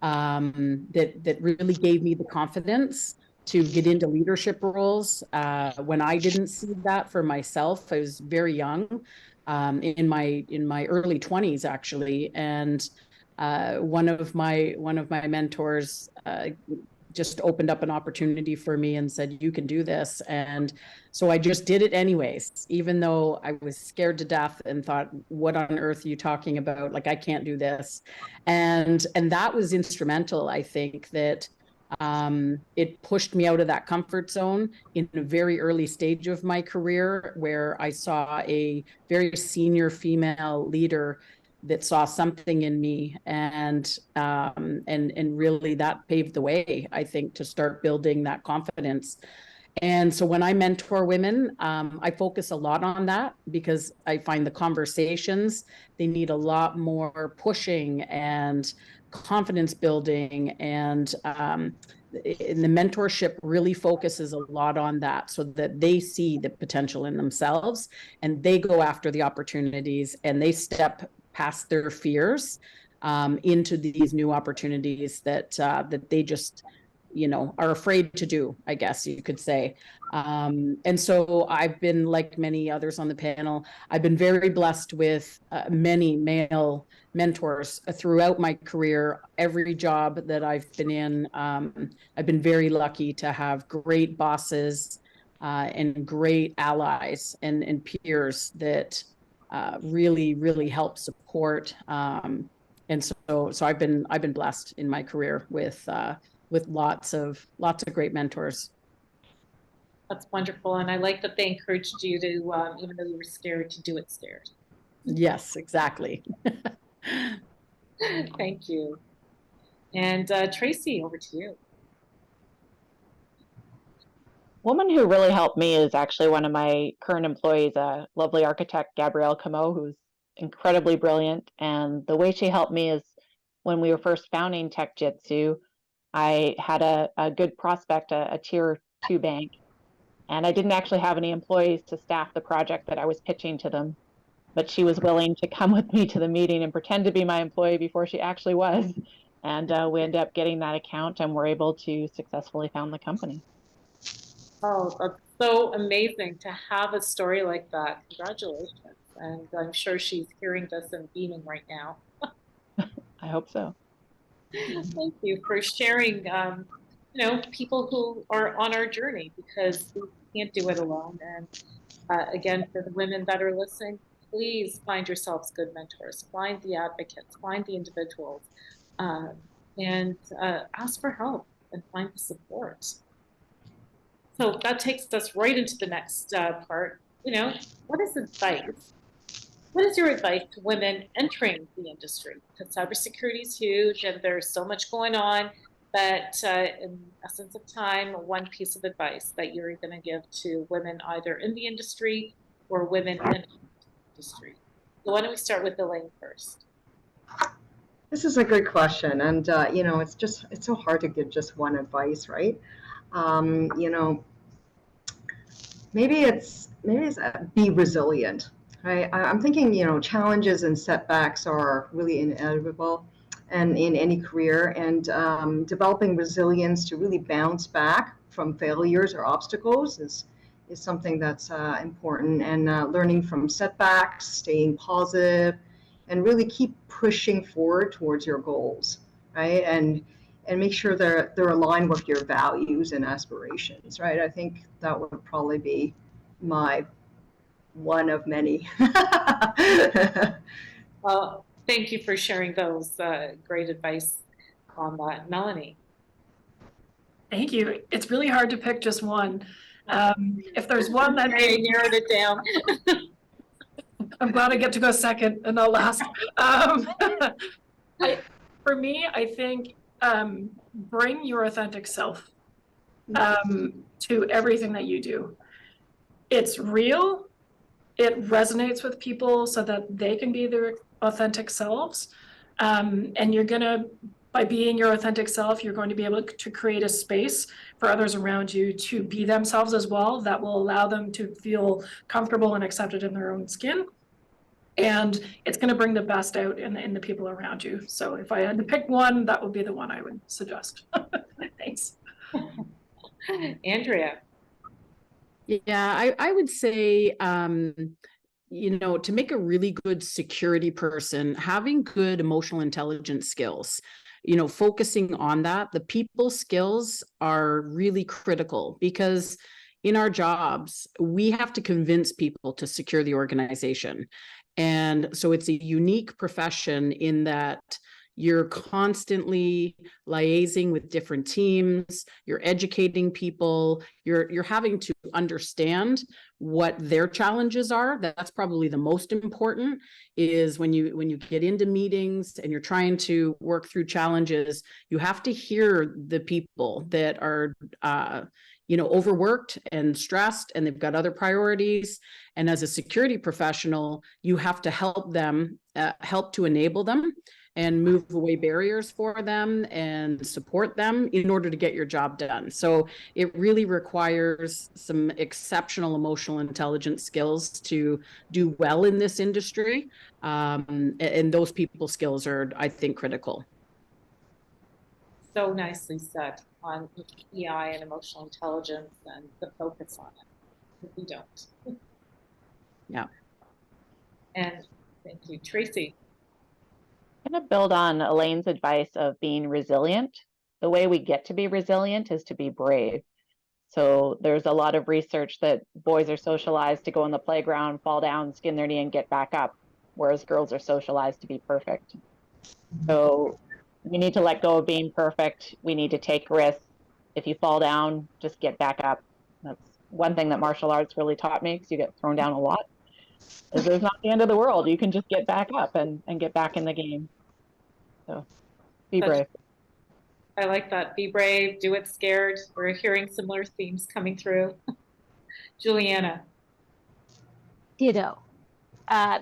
that really gave me the confidence to get into leadership roles. When I didn't see that for myself, I was very young, in my early 20s actually, and one of my mentors just opened up an opportunity for me and said, you can do this. And so I just did it anyways, even though I was scared to death and thought, what on earth are you talking about? Like, I can't do this. And that was instrumental. I think that it pushed me out of that comfort zone in a very early stage of my career, where I saw a very senior female leader that saw something in me, and really that paved the way, I think, to start building that confidence. And so when I mentor women, I focus a lot on that, because I find the conversations, they need a lot more pushing and confidence building and the mentorship really focuses a lot on that, so that they see the potential in themselves and they go after the opportunities and they step past their fears into these new opportunities that they just, are afraid to do, I guess you could say. And so I've been, like many others on the panel, I've been very blessed with many male mentors throughout my career. Every job that I've been in, I've been very lucky to have great bosses and great allies and peers that really, really help support. And so I've been blessed in my career with lots of great mentors. That's wonderful. And I like that they encouraged you to, even though you were scared, to do it scared. Yes, exactly. Thank you. And Tracy, over to you. Woman who really helped me is actually one of my current employees, a lovely architect, Gabrielle Camo, who's incredibly brilliant. And the way she helped me is when we were first founding Tech Jitsu, I had a good prospect, a tier 2 bank, and I didn't actually have any employees to staff the project that I was pitching to them, but she was willing to come with me to the meeting and pretend to be my employee before she actually was. And we ended up getting that account and were able to successfully found the company. Oh, that's so amazing to have a story like that. Congratulations. And I'm sure she's hearing this and beaming right now. I hope so. Thank you for sharing, people who are on our journey, because we can't do it alone. And again, for the women that are listening, please find yourselves good mentors, find the advocates, find the individuals, and ask for help and find the support. So that takes us right into the next part. What is advice? What is your advice to women entering the industry? Because cybersecurity is huge and there's so much going on, but in essence of time, one piece of advice that you're going to give to women either in the industry or women in the industry. So why don't we start with Elaine first? This is a good question. And, it's so hard to give just one advice, right? Maybe it's be resilient. Right? I'm thinking, challenges and setbacks are really inevitable, and in any career, and developing resilience to really bounce back from failures or obstacles is something that's important. And learning from setbacks, staying positive, and really keep pushing forward towards your goals, right? And make sure they're aligned with your values and aspirations, right? I think that would probably be my one of many. Well, thank you for sharing those great advice on that. Melanie. Thank you. It's really hard to pick just one. If there's one that narrowed it down. I'm glad I get to go second and not last. For me, I think bring your authentic self to everything that you do. It's real. It resonates with people so that they can be their authentic selves. And you're gonna, by being your authentic self, you're going to be able to create a space for others around you to be themselves as well. That will allow them to feel comfortable and accepted in their own skin. And it's gonna bring the best out in the people around you. So if I had to pick one, that would be the one I would suggest. Thanks. Andrea. Yeah, I would say, to make a really good security person, having good emotional intelligence skills, focusing on that, the people skills are really critical, because in our jobs, we have to convince people to secure the organization. And so it's a unique profession in that you're constantly liaising with different teams, you're educating people, you're having to understand what their challenges are. That's probably the most important, is when you get into meetings and you're trying to work through challenges, you have to hear the people that are overworked and stressed, and they've got other priorities. And as a security professional, you have to help them, help to enable them and move away barriers for them and support them in order to get your job done. So it really requires some exceptional emotional intelligence skills to do well in this industry. And those people skills are, I think, critical. So nicely said on EI and emotional intelligence and the focus on it. If we don't. Yeah. And thank you. Tracy. I'm going to build on Elaine's advice of being resilient. The way we get to be resilient is to be brave. So there's a lot of research that boys are socialized to go on the playground, fall down, skin their knee, and get back up, whereas girls are socialized to be perfect. So we need to let go of being perfect. We need to take risks. If you fall down, just get back up. That's one thing that martial arts really taught me, because you get thrown down a lot. There's not the end of the world. You can just get back up and get back in the game. So be brave. I like that. Be brave, do it scared. We're hearing similar themes coming through. Juliana. Ditto.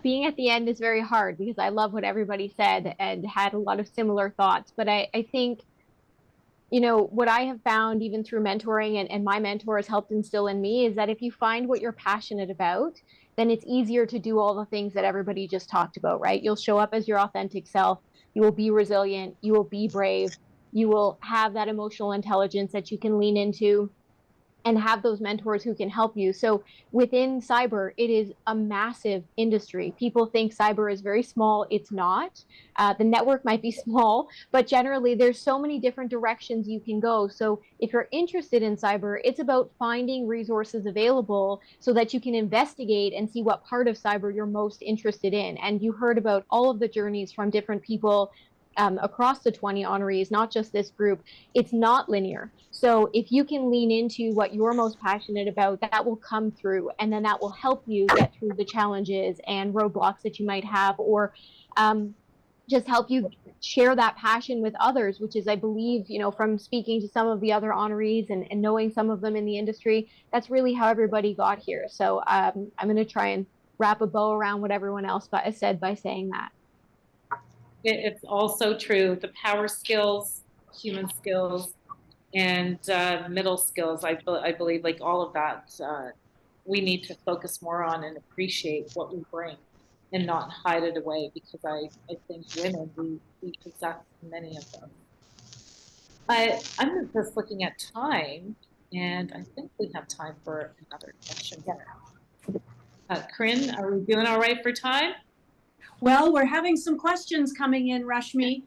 Being at the end is very hard because I love what everybody said and had a lot of similar thoughts. But I think, you know, what I have found even through mentoring and my mentor has helped instill in me is that if you find what you're passionate about, then it's easier to do all the things that everybody just talked about, right? You'll show up as your authentic self. You will be resilient. You will be brave. You will have that emotional intelligence that you can lean into and have those mentors who can help you. So within cyber, it is a massive industry. People think cyber is very small. It's not. The network might be small, but generally there's so many different directions you can go. So if you're interested in cyber, it's about finding resources available so that you can investigate and see what part of cyber you're most interested in. And you heard about all of the journeys from different people across the 20 honorees, not just this group. It's not linear. So if you can lean into what you're most passionate about, that will come through, and then that will help you get through the challenges and roadblocks that you might have, or just help you share that passion with others, which is, I believe, you know, from speaking to some of the other honorees and knowing some of them in the industry, that's really how everybody got here. So I'm going to try and wrap a bow around what everyone else said by saying that. It's also true. The power skills, human skills, and middle skills, I believe, like all of that, we need to focus more on and appreciate what we bring and not hide it away, because I think women, we possess many of them. I'm just looking at time, and I think we have time for another question. Corinne, are we doing all right for time? Well, we're having some questions coming in, Rashmi,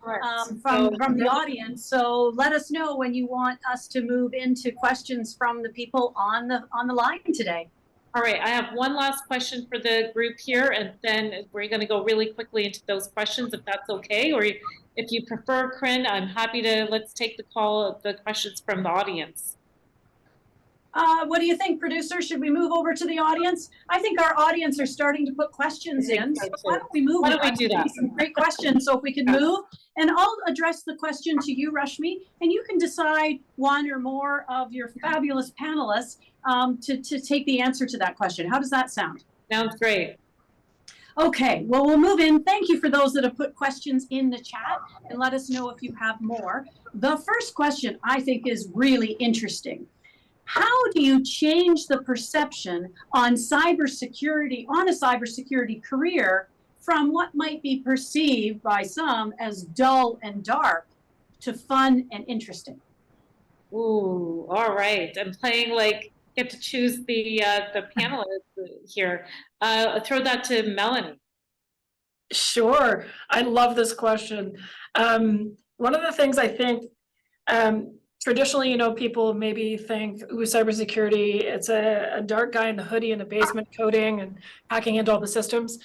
from the audience. So let us know when you want us to move into questions from the people on the line today. All right, I have one last question for the group here, and then we're going to go really quickly into those questions, if that's okay. Or if you prefer, Corinne, I'm happy to, let's take the questions from the audience. What do you think, producer? Should we move over to the audience? I think our audience are starting to put questions in. So why don't we move? Why don't we do that? Some great questions. So if we could move, and I'll address the question to you, Rashmi, and you can decide one or more of your fabulous panelists to take the answer to that question. How does that sound? Sounds great. Okay, well, we'll move in. Thank you for those that have put questions in the chat, and let us know if you have more. The first question I think is really interesting. How do you change the perception on cybersecurity, on a cybersecurity career, from what might be perceived by some as dull and dark to fun and interesting? Ooh, all right. I'm playing like get to choose the panelists here. Throw that to Melanie. Sure. I love this question. One of the things I think traditionally, you know, people maybe think, ooh, cybersecurity, it's a dark guy in the hoodie in the basement coding and hacking into all the systems.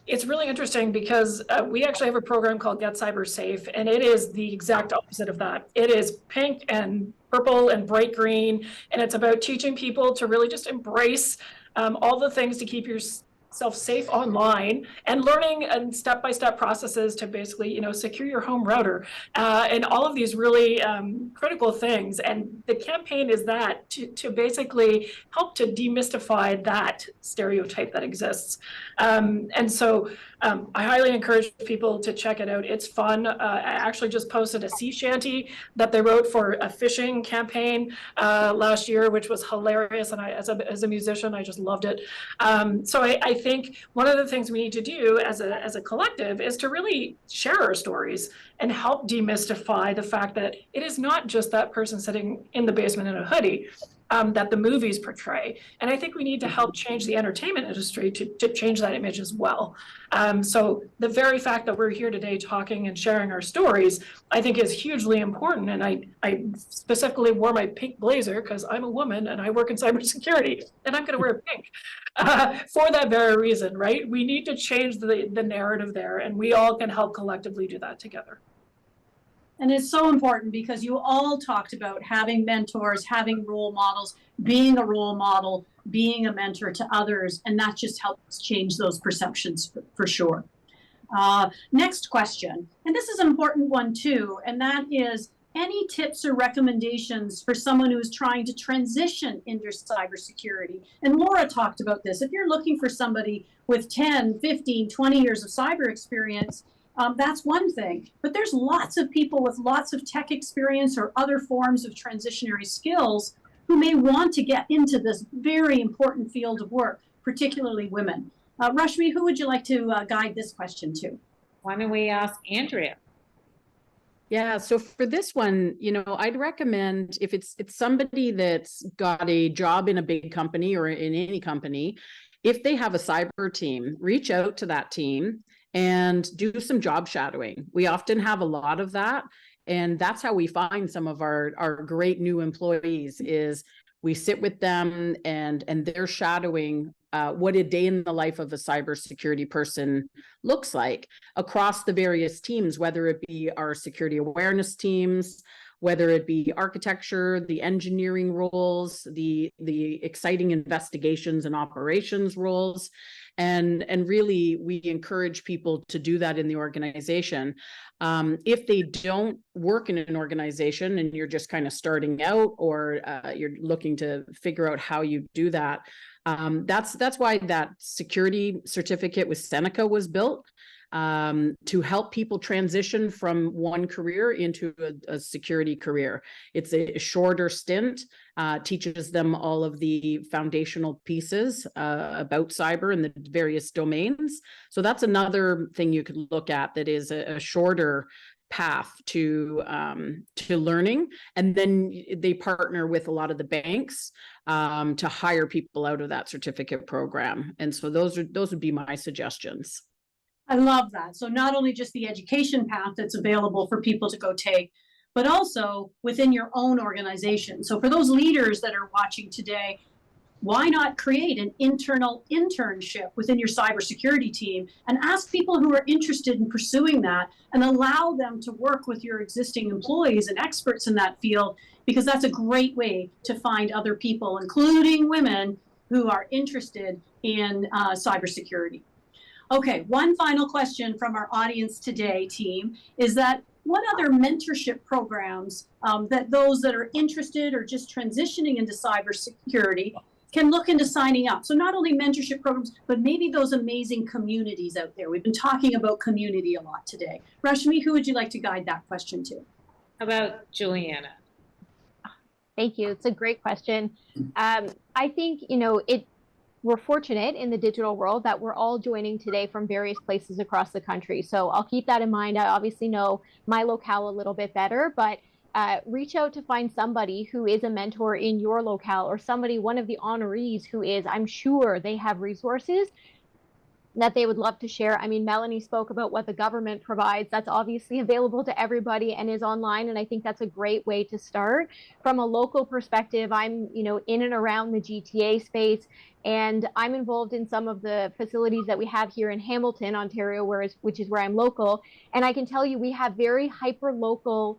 It's really interesting because we actually have a program called Get Cyber Safe, and it is the exact opposite of that. It is pink and purple and bright green, and it's about teaching people to really just embrace all the things to keep your safe online, and learning and step-by-step processes to basically, secure your home router, and all of these really critical things. And the campaign is that to basically help to demystify that stereotype that exists. And so I highly encourage people to check it out. It's fun. I actually just posted a sea shanty that they wrote for a phishing campaign last year, which was hilarious. And I, as a musician, I just loved it. So I think one of the things we need to do as a collective is to really share our stories and help demystify the fact that it is not just that person sitting in the basement in a hoodie that the movies portray. And I think we need to help change the entertainment industry to change that image as well. So the very fact that we're here today talking and sharing our stories, I think is hugely important. And I specifically wore my pink blazer because I'm a woman and I work in cybersecurity, and I'm going to wear pink for that very reason, right? We need to change the narrative there, and we all can help collectively do that together. And it's so important because you all talked about having mentors, having role models, being a role model, being a mentor to others, and that just helps change those perceptions for sure. Next question, and this is an important one too, and that is any tips or recommendations for someone who is trying to transition into cybersecurity? And Laura talked about this. If you're looking for somebody with 10, 15, 20 years of cyber experience, that's one thing, but there's lots of people with lots of tech experience or other forms of transitionary skills who may want to get into this very important field of work, particularly women. Rashmi, who would you like to guide this question to? Why don't we ask Andrea? Yeah, so for this one, I'd recommend if it's somebody that's got a job in a big company or in any company, if they have a cyber team, reach out to that team and do some job shadowing. We often have a lot of that. And that's how we find some of our great new employees is we sit with them and they're shadowing what a day in the life of a cybersecurity person looks like across the various teams, whether it be our security awareness teams, whether it be architecture, the engineering roles, the exciting investigations and operations roles. And really, we encourage people to do that in the organization. If they don't work in an organization and you're just kind of starting out or you're looking to figure out how you do that, that's why that security certificate with Seneca was built. To help people transition from one career into a security career. It's a shorter stint, teaches them all of the foundational pieces about cyber and the various domains. So that's another thing you could look at that is a shorter path to learning. And then they partner with a lot of the banks to hire people out of that certificate program. And so those would be my suggestions. I love that. So not only just the education path that's available for people to go take, but also within your own organization. So for those leaders that are watching today, why not create an internal internship within your cybersecurity team and ask people who are interested in pursuing that and allow them to work with your existing employees and experts in that field, because that's a great way to find other people, including women, who are interested in cybersecurity. Okay, one final question from our audience today, team, is that what other mentorship programs that those that are interested or just transitioning into cybersecurity can look into signing up? So not only mentorship programs, but maybe those amazing communities out there. We've been talking about community a lot today. Rashmi, who would you like to guide that question to? How about Juliana? Thank you. It's a great question. I think, we're fortunate in the digital world that we're all joining today from various places across the country. So I'll keep that in mind. I obviously know my locale a little bit better, but reach out to find somebody who is a mentor in your locale or one of the honorees who is, I'm sure they have resources that they would love to share. I mean, Melanie spoke about what the government provides. That's obviously available to everybody and is online. And I think that's a great way to start. From a local perspective, I'm, in and around the GTA space, and I'm involved in some of the facilities that we have here in Hamilton, Ontario, which is where I'm local. And I can tell you, we have very hyper-local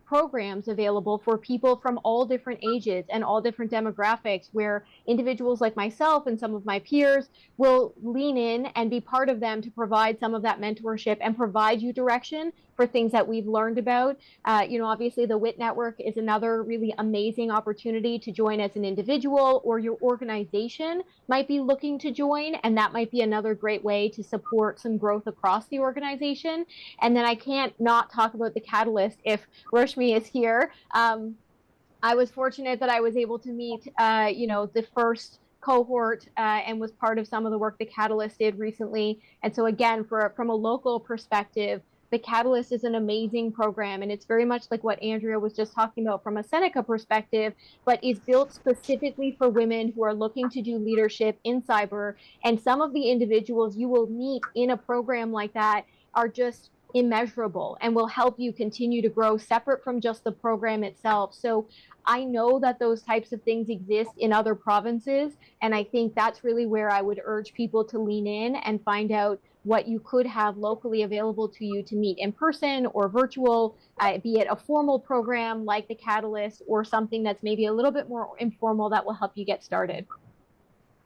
programs available for people from all different ages and all different demographics, where individuals like myself and some of my peers will lean in and be part of them to provide some of that mentorship and provide you direction for things that we've learned about. Obviously the WIT network is another really amazing opportunity to join as an individual, or your organization might be looking to join, and that might be another great way to support some growth across the organization. And then I can't not talk about the Catalyst if Roshmi is here. I was fortunate that I was able to meet, the first cohort and was part of some of the work the Catalyst did recently. And so again, from a local perspective, the Catalyst is an amazing program, and it's very much like what Andrea was just talking about from a Seneca perspective, but is built specifically for women who are looking to do leadership in cyber. And some of the individuals you will meet in a program like that are just immeasurable and will help you continue to grow separate from just the program itself. So I know that those types of things exist in other provinces, and I think that's really where I would urge people to lean in and find out what you could have locally available to you to meet in person or virtual, be it a formal program like the Catalyst or something that's maybe a little bit more informal that will help you get started.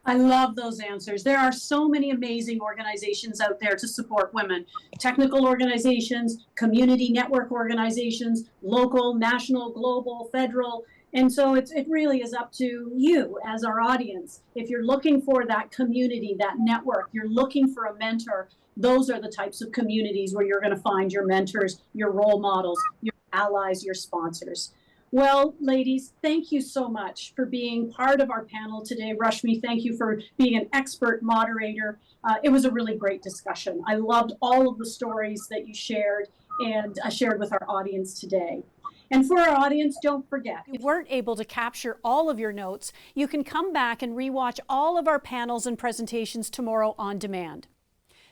I love those answers. There are so many amazing organizations out there to support women. Technical organizations, community network organizations, local, national, global, federal. And so it really is up to you as our audience. If you're looking for that community, that network, you're looking for a mentor, those are the types of communities where you're going to find your mentors, your role models, your allies, your sponsors. Well, ladies, thank you so much for being part of our panel today. Rashmi, thank you for being an expert moderator. It was a really great discussion. I loved all of the stories that you shared and shared with our audience today. And for our audience, don't forget, if you weren't able to capture all of your notes, you can come back and rewatch all of our panels and presentations tomorrow on demand.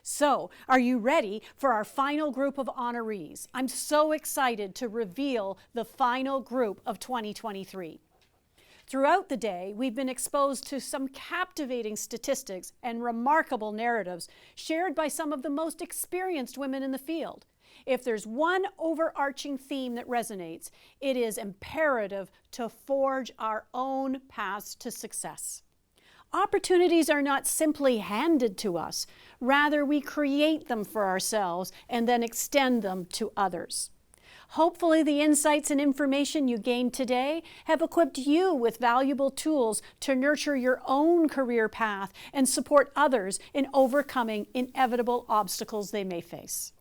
So, are you ready for our final group of honorees? I'm so excited to reveal the final group of 2023. Throughout the day, we've been exposed to some captivating statistics and remarkable narratives shared by some of the most experienced women in the field. If there's one overarching theme that resonates, it is imperative to forge our own paths to success. Opportunities are not simply handed to us. Rather, we create them for ourselves and then extend them to others. Hopefully, the insights and information you gained today have equipped you with valuable tools to nurture your own career path and support others in overcoming inevitable obstacles they may face.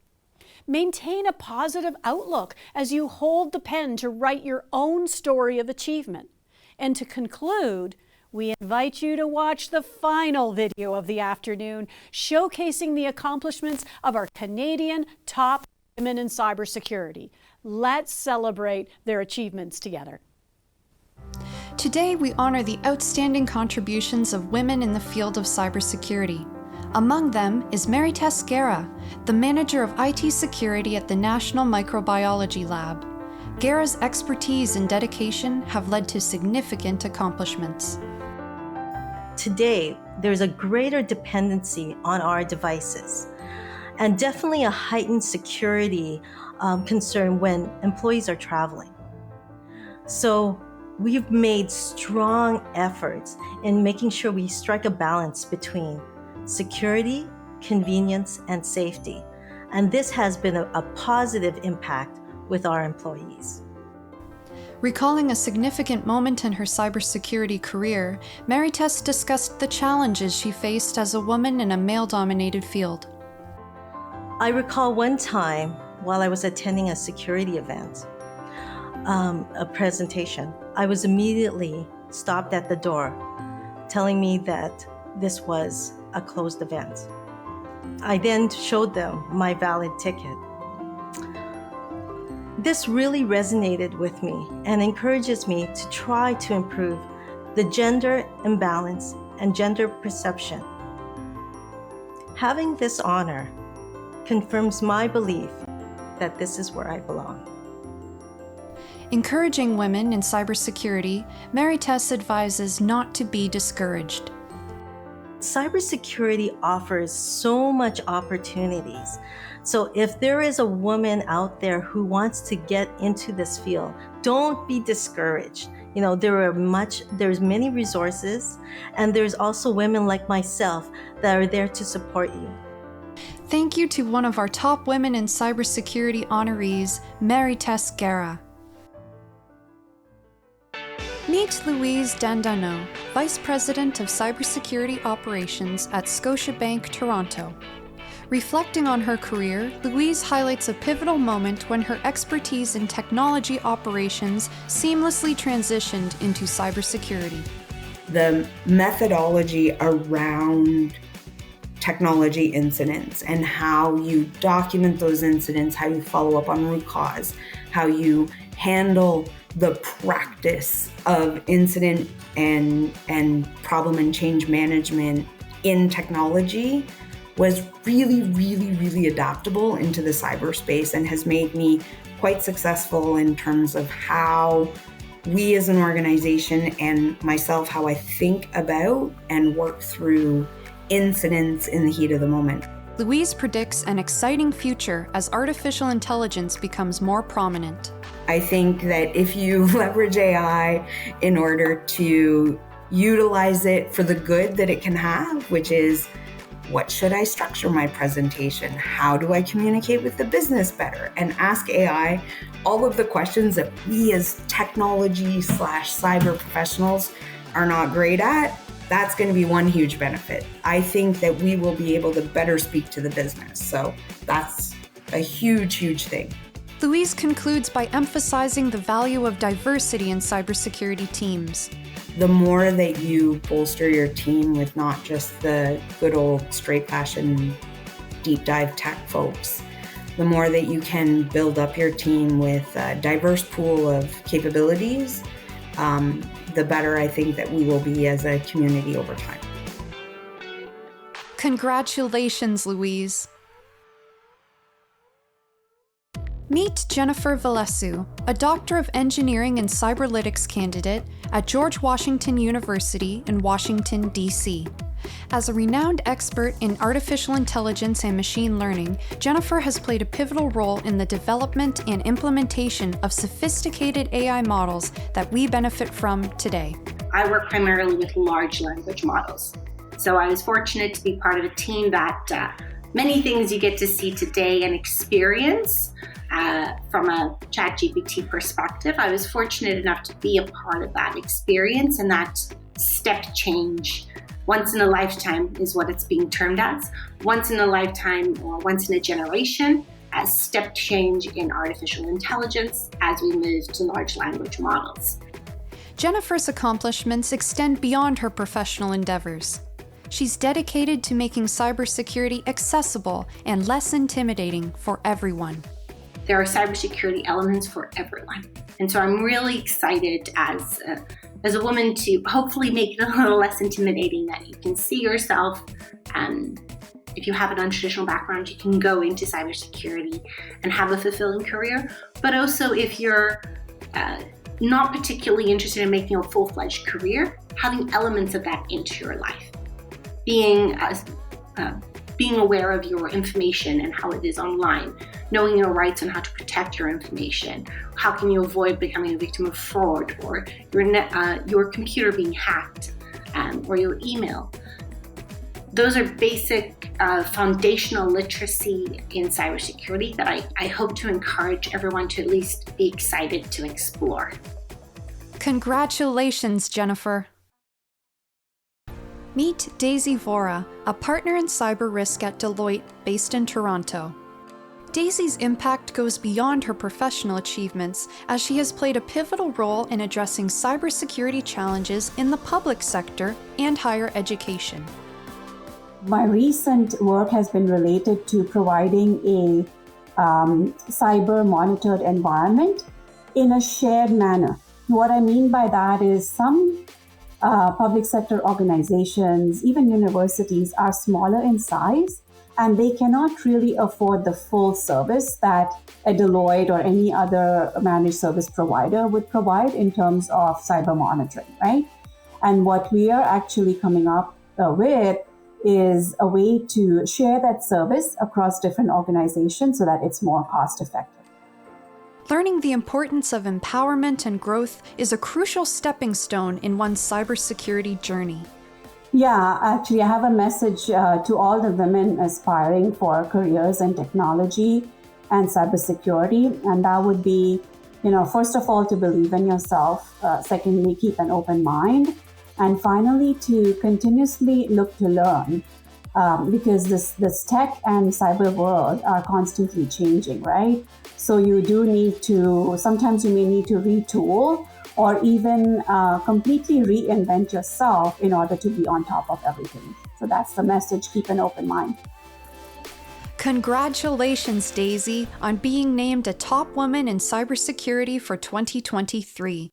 Maintain a positive outlook as you hold the pen to write your own story of achievement. And to conclude, we invite you to watch the final video of the afternoon showcasing the accomplishments of our Canadian top women in cybersecurity. Let's celebrate their achievements together. Today, we honor the outstanding contributions of women in the field of cybersecurity. Among them is Mary-Tess Guerra, the manager of IT security at the National Microbiology Lab. Guerra's expertise and dedication have led to significant accomplishments. Today, there's a greater dependency on our devices, and definitely a heightened security concern when employees are traveling. So we've made strong efforts in making sure we strike a balance between security, convenience, and safety. And this has been a positive impact with our employees. Recalling a significant moment in her cybersecurity career, Mary-Tess discussed the challenges she faced as a woman in a male-dominated field. I recall one time while I was attending a security event, a presentation, I was immediately stopped at the door, telling me that this was a closed event. I then showed them my valid ticket. This really resonated with me and encourages me to try to improve the gender imbalance and gender perception. Having this honor confirms my belief that this is where I belong. Encouraging women in cybersecurity, Mary-Tess advises not to be discouraged. Cybersecurity offers so much opportunities. So if there is a woman out there who wants to get into this field, don't be discouraged. You know, there's many resources, and there's also women like myself that are there to support you. Thank you to one of our top women in cybersecurity honorees, Marie-Tess Guerra. Meet Louise Dandano, Vice President of Cybersecurity Operations at Scotiabank, Toronto. Reflecting on her career, Louise highlights a pivotal moment when her expertise in technology operations seamlessly transitioned into cybersecurity. The methodology around technology incidents and how you document those incidents, how you follow up on root cause, how you handle the practice of incident and problem and change management in technology was really adaptable into the cyberspace and has made me quite successful in terms of how we as an organization and myself, how I think about and work through incidents in the heat of the moment. Louise predicts an exciting future as artificial intelligence becomes more prominent. I think that if you leverage AI in order to utilize it for the good that it can have, which is, what should I structure my presentation? How do I communicate with the business better? And ask AI all of the questions that we as technology/cyber professionals are not great at. That's going to be one huge benefit. I think that we will be able to better speak to the business. So that's a huge thing. Louise concludes by emphasizing the value of diversity in cybersecurity teams. The more that you bolster your team with not just the good old straight fashion deep dive tech folks, the more that you can build up your team with a diverse pool of capabilities, the better I think that we will be as a community over time. Congratulations, Louise. Meet Jennifer Valesu, a Doctor of Engineering and Cyberlytics candidate at George Washington University in Washington, D.C. As a renowned expert in artificial intelligence and machine learning, Jennifer has played a pivotal role in the development and implementation of sophisticated AI models that we benefit from today. I work primarily with large language models. So I was fortunate to be part of a team that many things you get to see today and experience from a ChatGPT perspective. I was fortunate enough to be a part of that experience, and that step change, once in a lifetime is what it's being termed as, once in a lifetime or once in a generation, as step change in artificial intelligence as we move to large language models. Jennifer's accomplishments extend beyond her professional endeavors. She's dedicated to making cybersecurity accessible and less intimidating for everyone. There are cybersecurity elements for everyone. And so I'm really excited as a woman to hopefully make it a little less intimidating, that you can see yourself. If you have an untraditional background, you can go into cybersecurity and have a fulfilling career. But also if you're not particularly interested in making a full-fledged career, having elements of that into your life. Being aware of your information and how it is online, knowing your rights and how to protect your information. How can you avoid becoming a victim of fraud, or your computer being hacked, or your email. Those are basic foundational literacy in cybersecurity that I hope to encourage everyone to at least be excited to explore. Congratulations, Jennifer. Meet Daisy Vora, a partner in cyber risk at Deloitte based in Toronto. Daisy's impact goes beyond her professional achievements, as she has played a pivotal role in addressing cybersecurity challenges in the public sector and higher education. My recent work has been related to providing a cyber monitored environment in a shared manner. What I mean by that is some public sector organizations, even universities, are smaller in size, and they cannot really afford the full service that a Deloitte or any other managed service provider would provide in terms of cyber monitoring, right? And what we are actually coming up with is a way to share that service across different organizations so that it's more cost effective. Learning the importance of empowerment and growth is a crucial stepping stone in one's cybersecurity journey. Yeah, actually, I have a message to all the women aspiring for careers in technology and cybersecurity, and that would be, first of all, to believe in yourself. Secondly, keep an open mind, and finally, to continuously look to learn, because this tech and cyber world are constantly changing, right? So you do need to. Sometimes you may need to retool, or even completely reinvent yourself in order to be on top of everything. So that's the message, keep an open mind. Congratulations, Daisy, on being named a top woman in cybersecurity for 2023.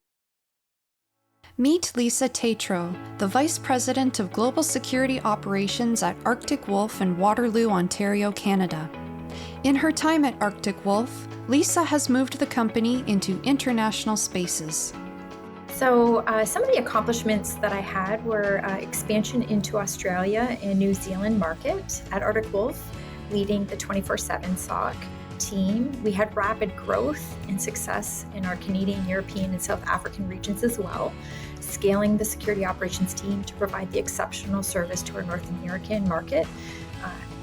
Meet Lisa Tatro, the Vice President of Global Security Operations at Arctic Wolf in Waterloo, Ontario, Canada. In her time at Arctic Wolf, Lisa has moved the company into international spaces. So some of the accomplishments that I had were expansion into Australia and New Zealand market at Arctic Wolf, leading the 24/7 SOC team. We had rapid growth and success in our Canadian, European, and South African regions as well, scaling the security operations team to provide the exceptional service to our North American market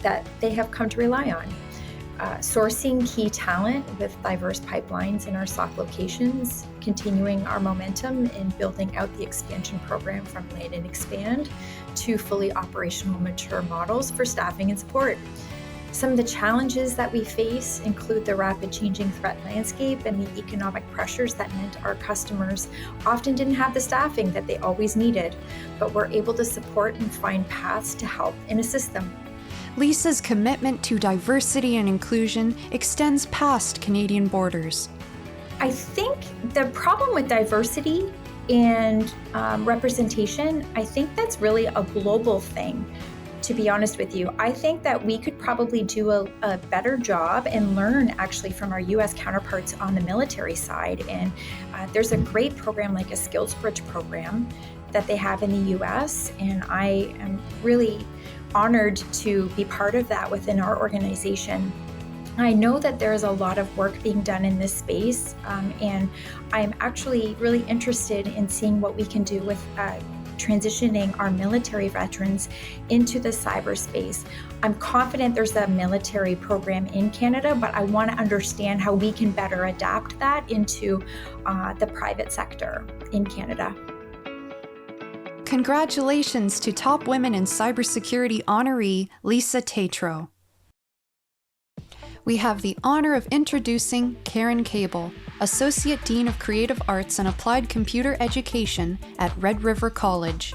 that they have come to rely on. Sourcing key talent with diverse pipelines in our SOC locations, continuing our momentum in building out the expansion program from land and expand to fully operational mature models for staffing and support. Some of the challenges that we face include the rapid changing threat landscape and the economic pressures that meant our customers often didn't have the staffing that they always needed, but were able to support and find paths to help and assist them. Lisa's commitment to diversity and inclusion extends past Canadian borders. I think the problem with diversity and representation, I think that's really a global thing, to be honest with you. I think that we could probably do a better job and learn actually from our US counterparts on the military side. And there's a great program like a Skills Bridge program that they have in the US, and I am really honored to be part of that within our organization. I know that there is a lot of work being done in this space, and I'm actually really interested in seeing what we can do with transitioning our military veterans into the cyberspace. I'm confident there's a military program in Canada, but I want to understand how we can better adapt that into the private sector in Canada. Congratulations to Top Women in Cybersecurity honoree Lisa Tatro. We have the honor of introducing Karen Cable, Associate Dean of Creative Arts and Applied Computer Education at Red River College.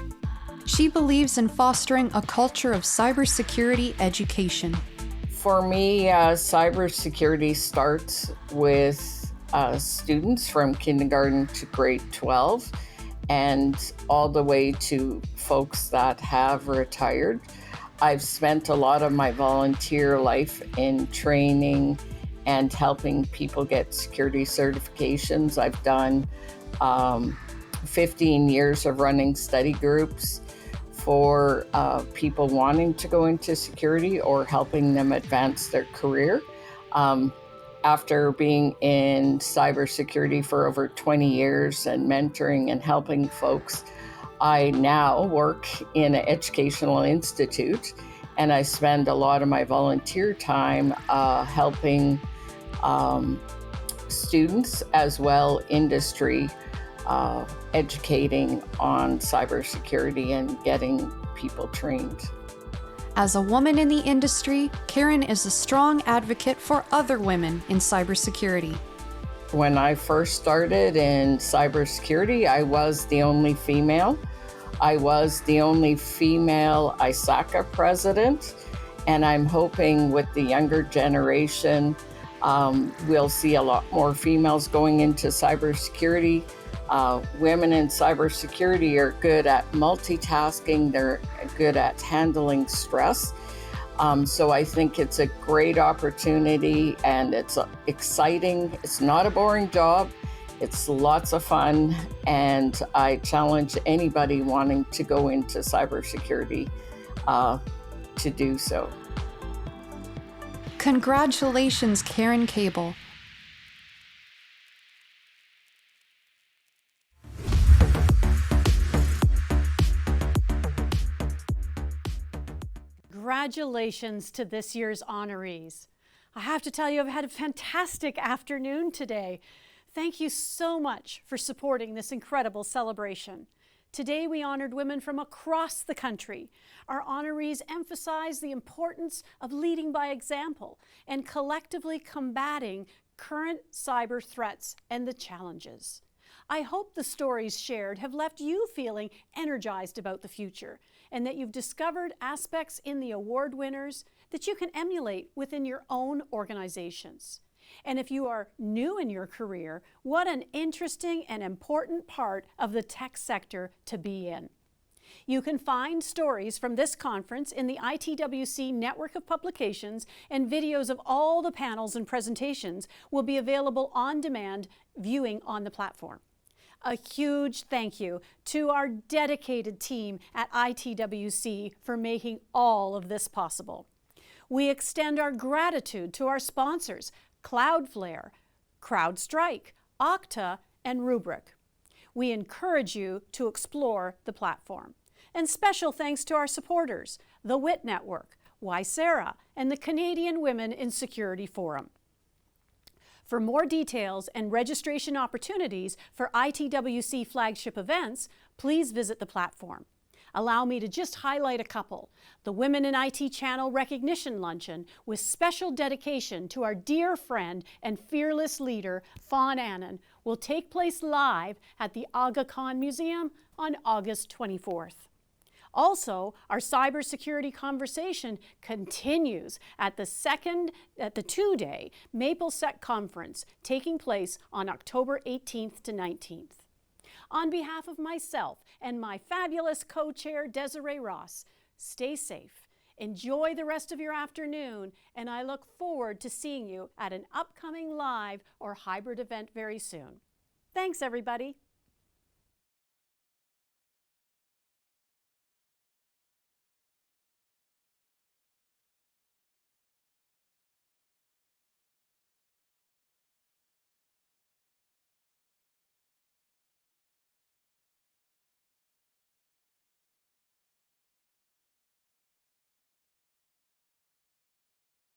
She believes in fostering a culture of cybersecurity education. For me, cybersecurity starts with students from kindergarten to grade 12. And all the way to folks that have retired. I've spent a lot of my volunteer life in training and helping people get security certifications. I've done 15 years of running study groups for people wanting to go into security or helping them advance their career. After being in cybersecurity for over 20 years and mentoring and helping folks, I now work in an educational institute, and I spend a lot of my volunteer time helping students as well industry, educating on cybersecurity and getting people trained. As a woman in the industry, Karen is a strong advocate for other women in cybersecurity. When I first started in cybersecurity, I was the only female. I was the only female ISACA president, and I'm hoping with the younger generation, we'll see a lot more females going into cybersecurity. Women in cybersecurity are good at multitasking. They're good at handling stress. So I think it's a great opportunity and it's exciting. It's not a boring job. It's lots of fun. And I challenge anybody wanting to go into cybersecurity to do so. Congratulations, Karen Cable. Congratulations to this year's honorees. I have to tell you, I've had a fantastic afternoon today. Thank you so much for supporting this incredible celebration. Today we honored women from across the country. Our honorees emphasize the importance of leading by example and collectively combating current cyber threats and the challenges. I hope the stories shared have left you feeling energized about the future and that you've discovered aspects in the award winners that you can emulate within your own organizations. And if you are new in your career, what an interesting and important part of the tech sector to be in. You can find stories from this conference in the ITWC network of publications, and videos of all the panels and presentations will be available on demand viewing on the platform. A huge thank you to our dedicated team at ITWC for making all of this possible. We extend our gratitude to our sponsors, Cloudflare, Crowdstrike, Okta, and Rubrik. We encourage you to explore the platform. And special thanks to our supporters, the WIT Network, YSERA, and the Canadian Women in Security Forum. For more details and registration opportunities for ITWC flagship events, please visit the platform. Allow me to just highlight a couple. The Women in IT Channel Recognition Luncheon with special dedication to our dear friend and fearless leader, Fawn Annan, will take place live at the Aga Khan Museum on August 24th. Also, our cybersecurity conversation continues at the two-day MapleSec conference taking place on October 18th to 19th. On behalf of myself and my fabulous co-chair, Desiree Ross, stay safe, enjoy the rest of your afternoon, and I look forward to seeing you at an upcoming live or hybrid event very soon. Thanks, everybody.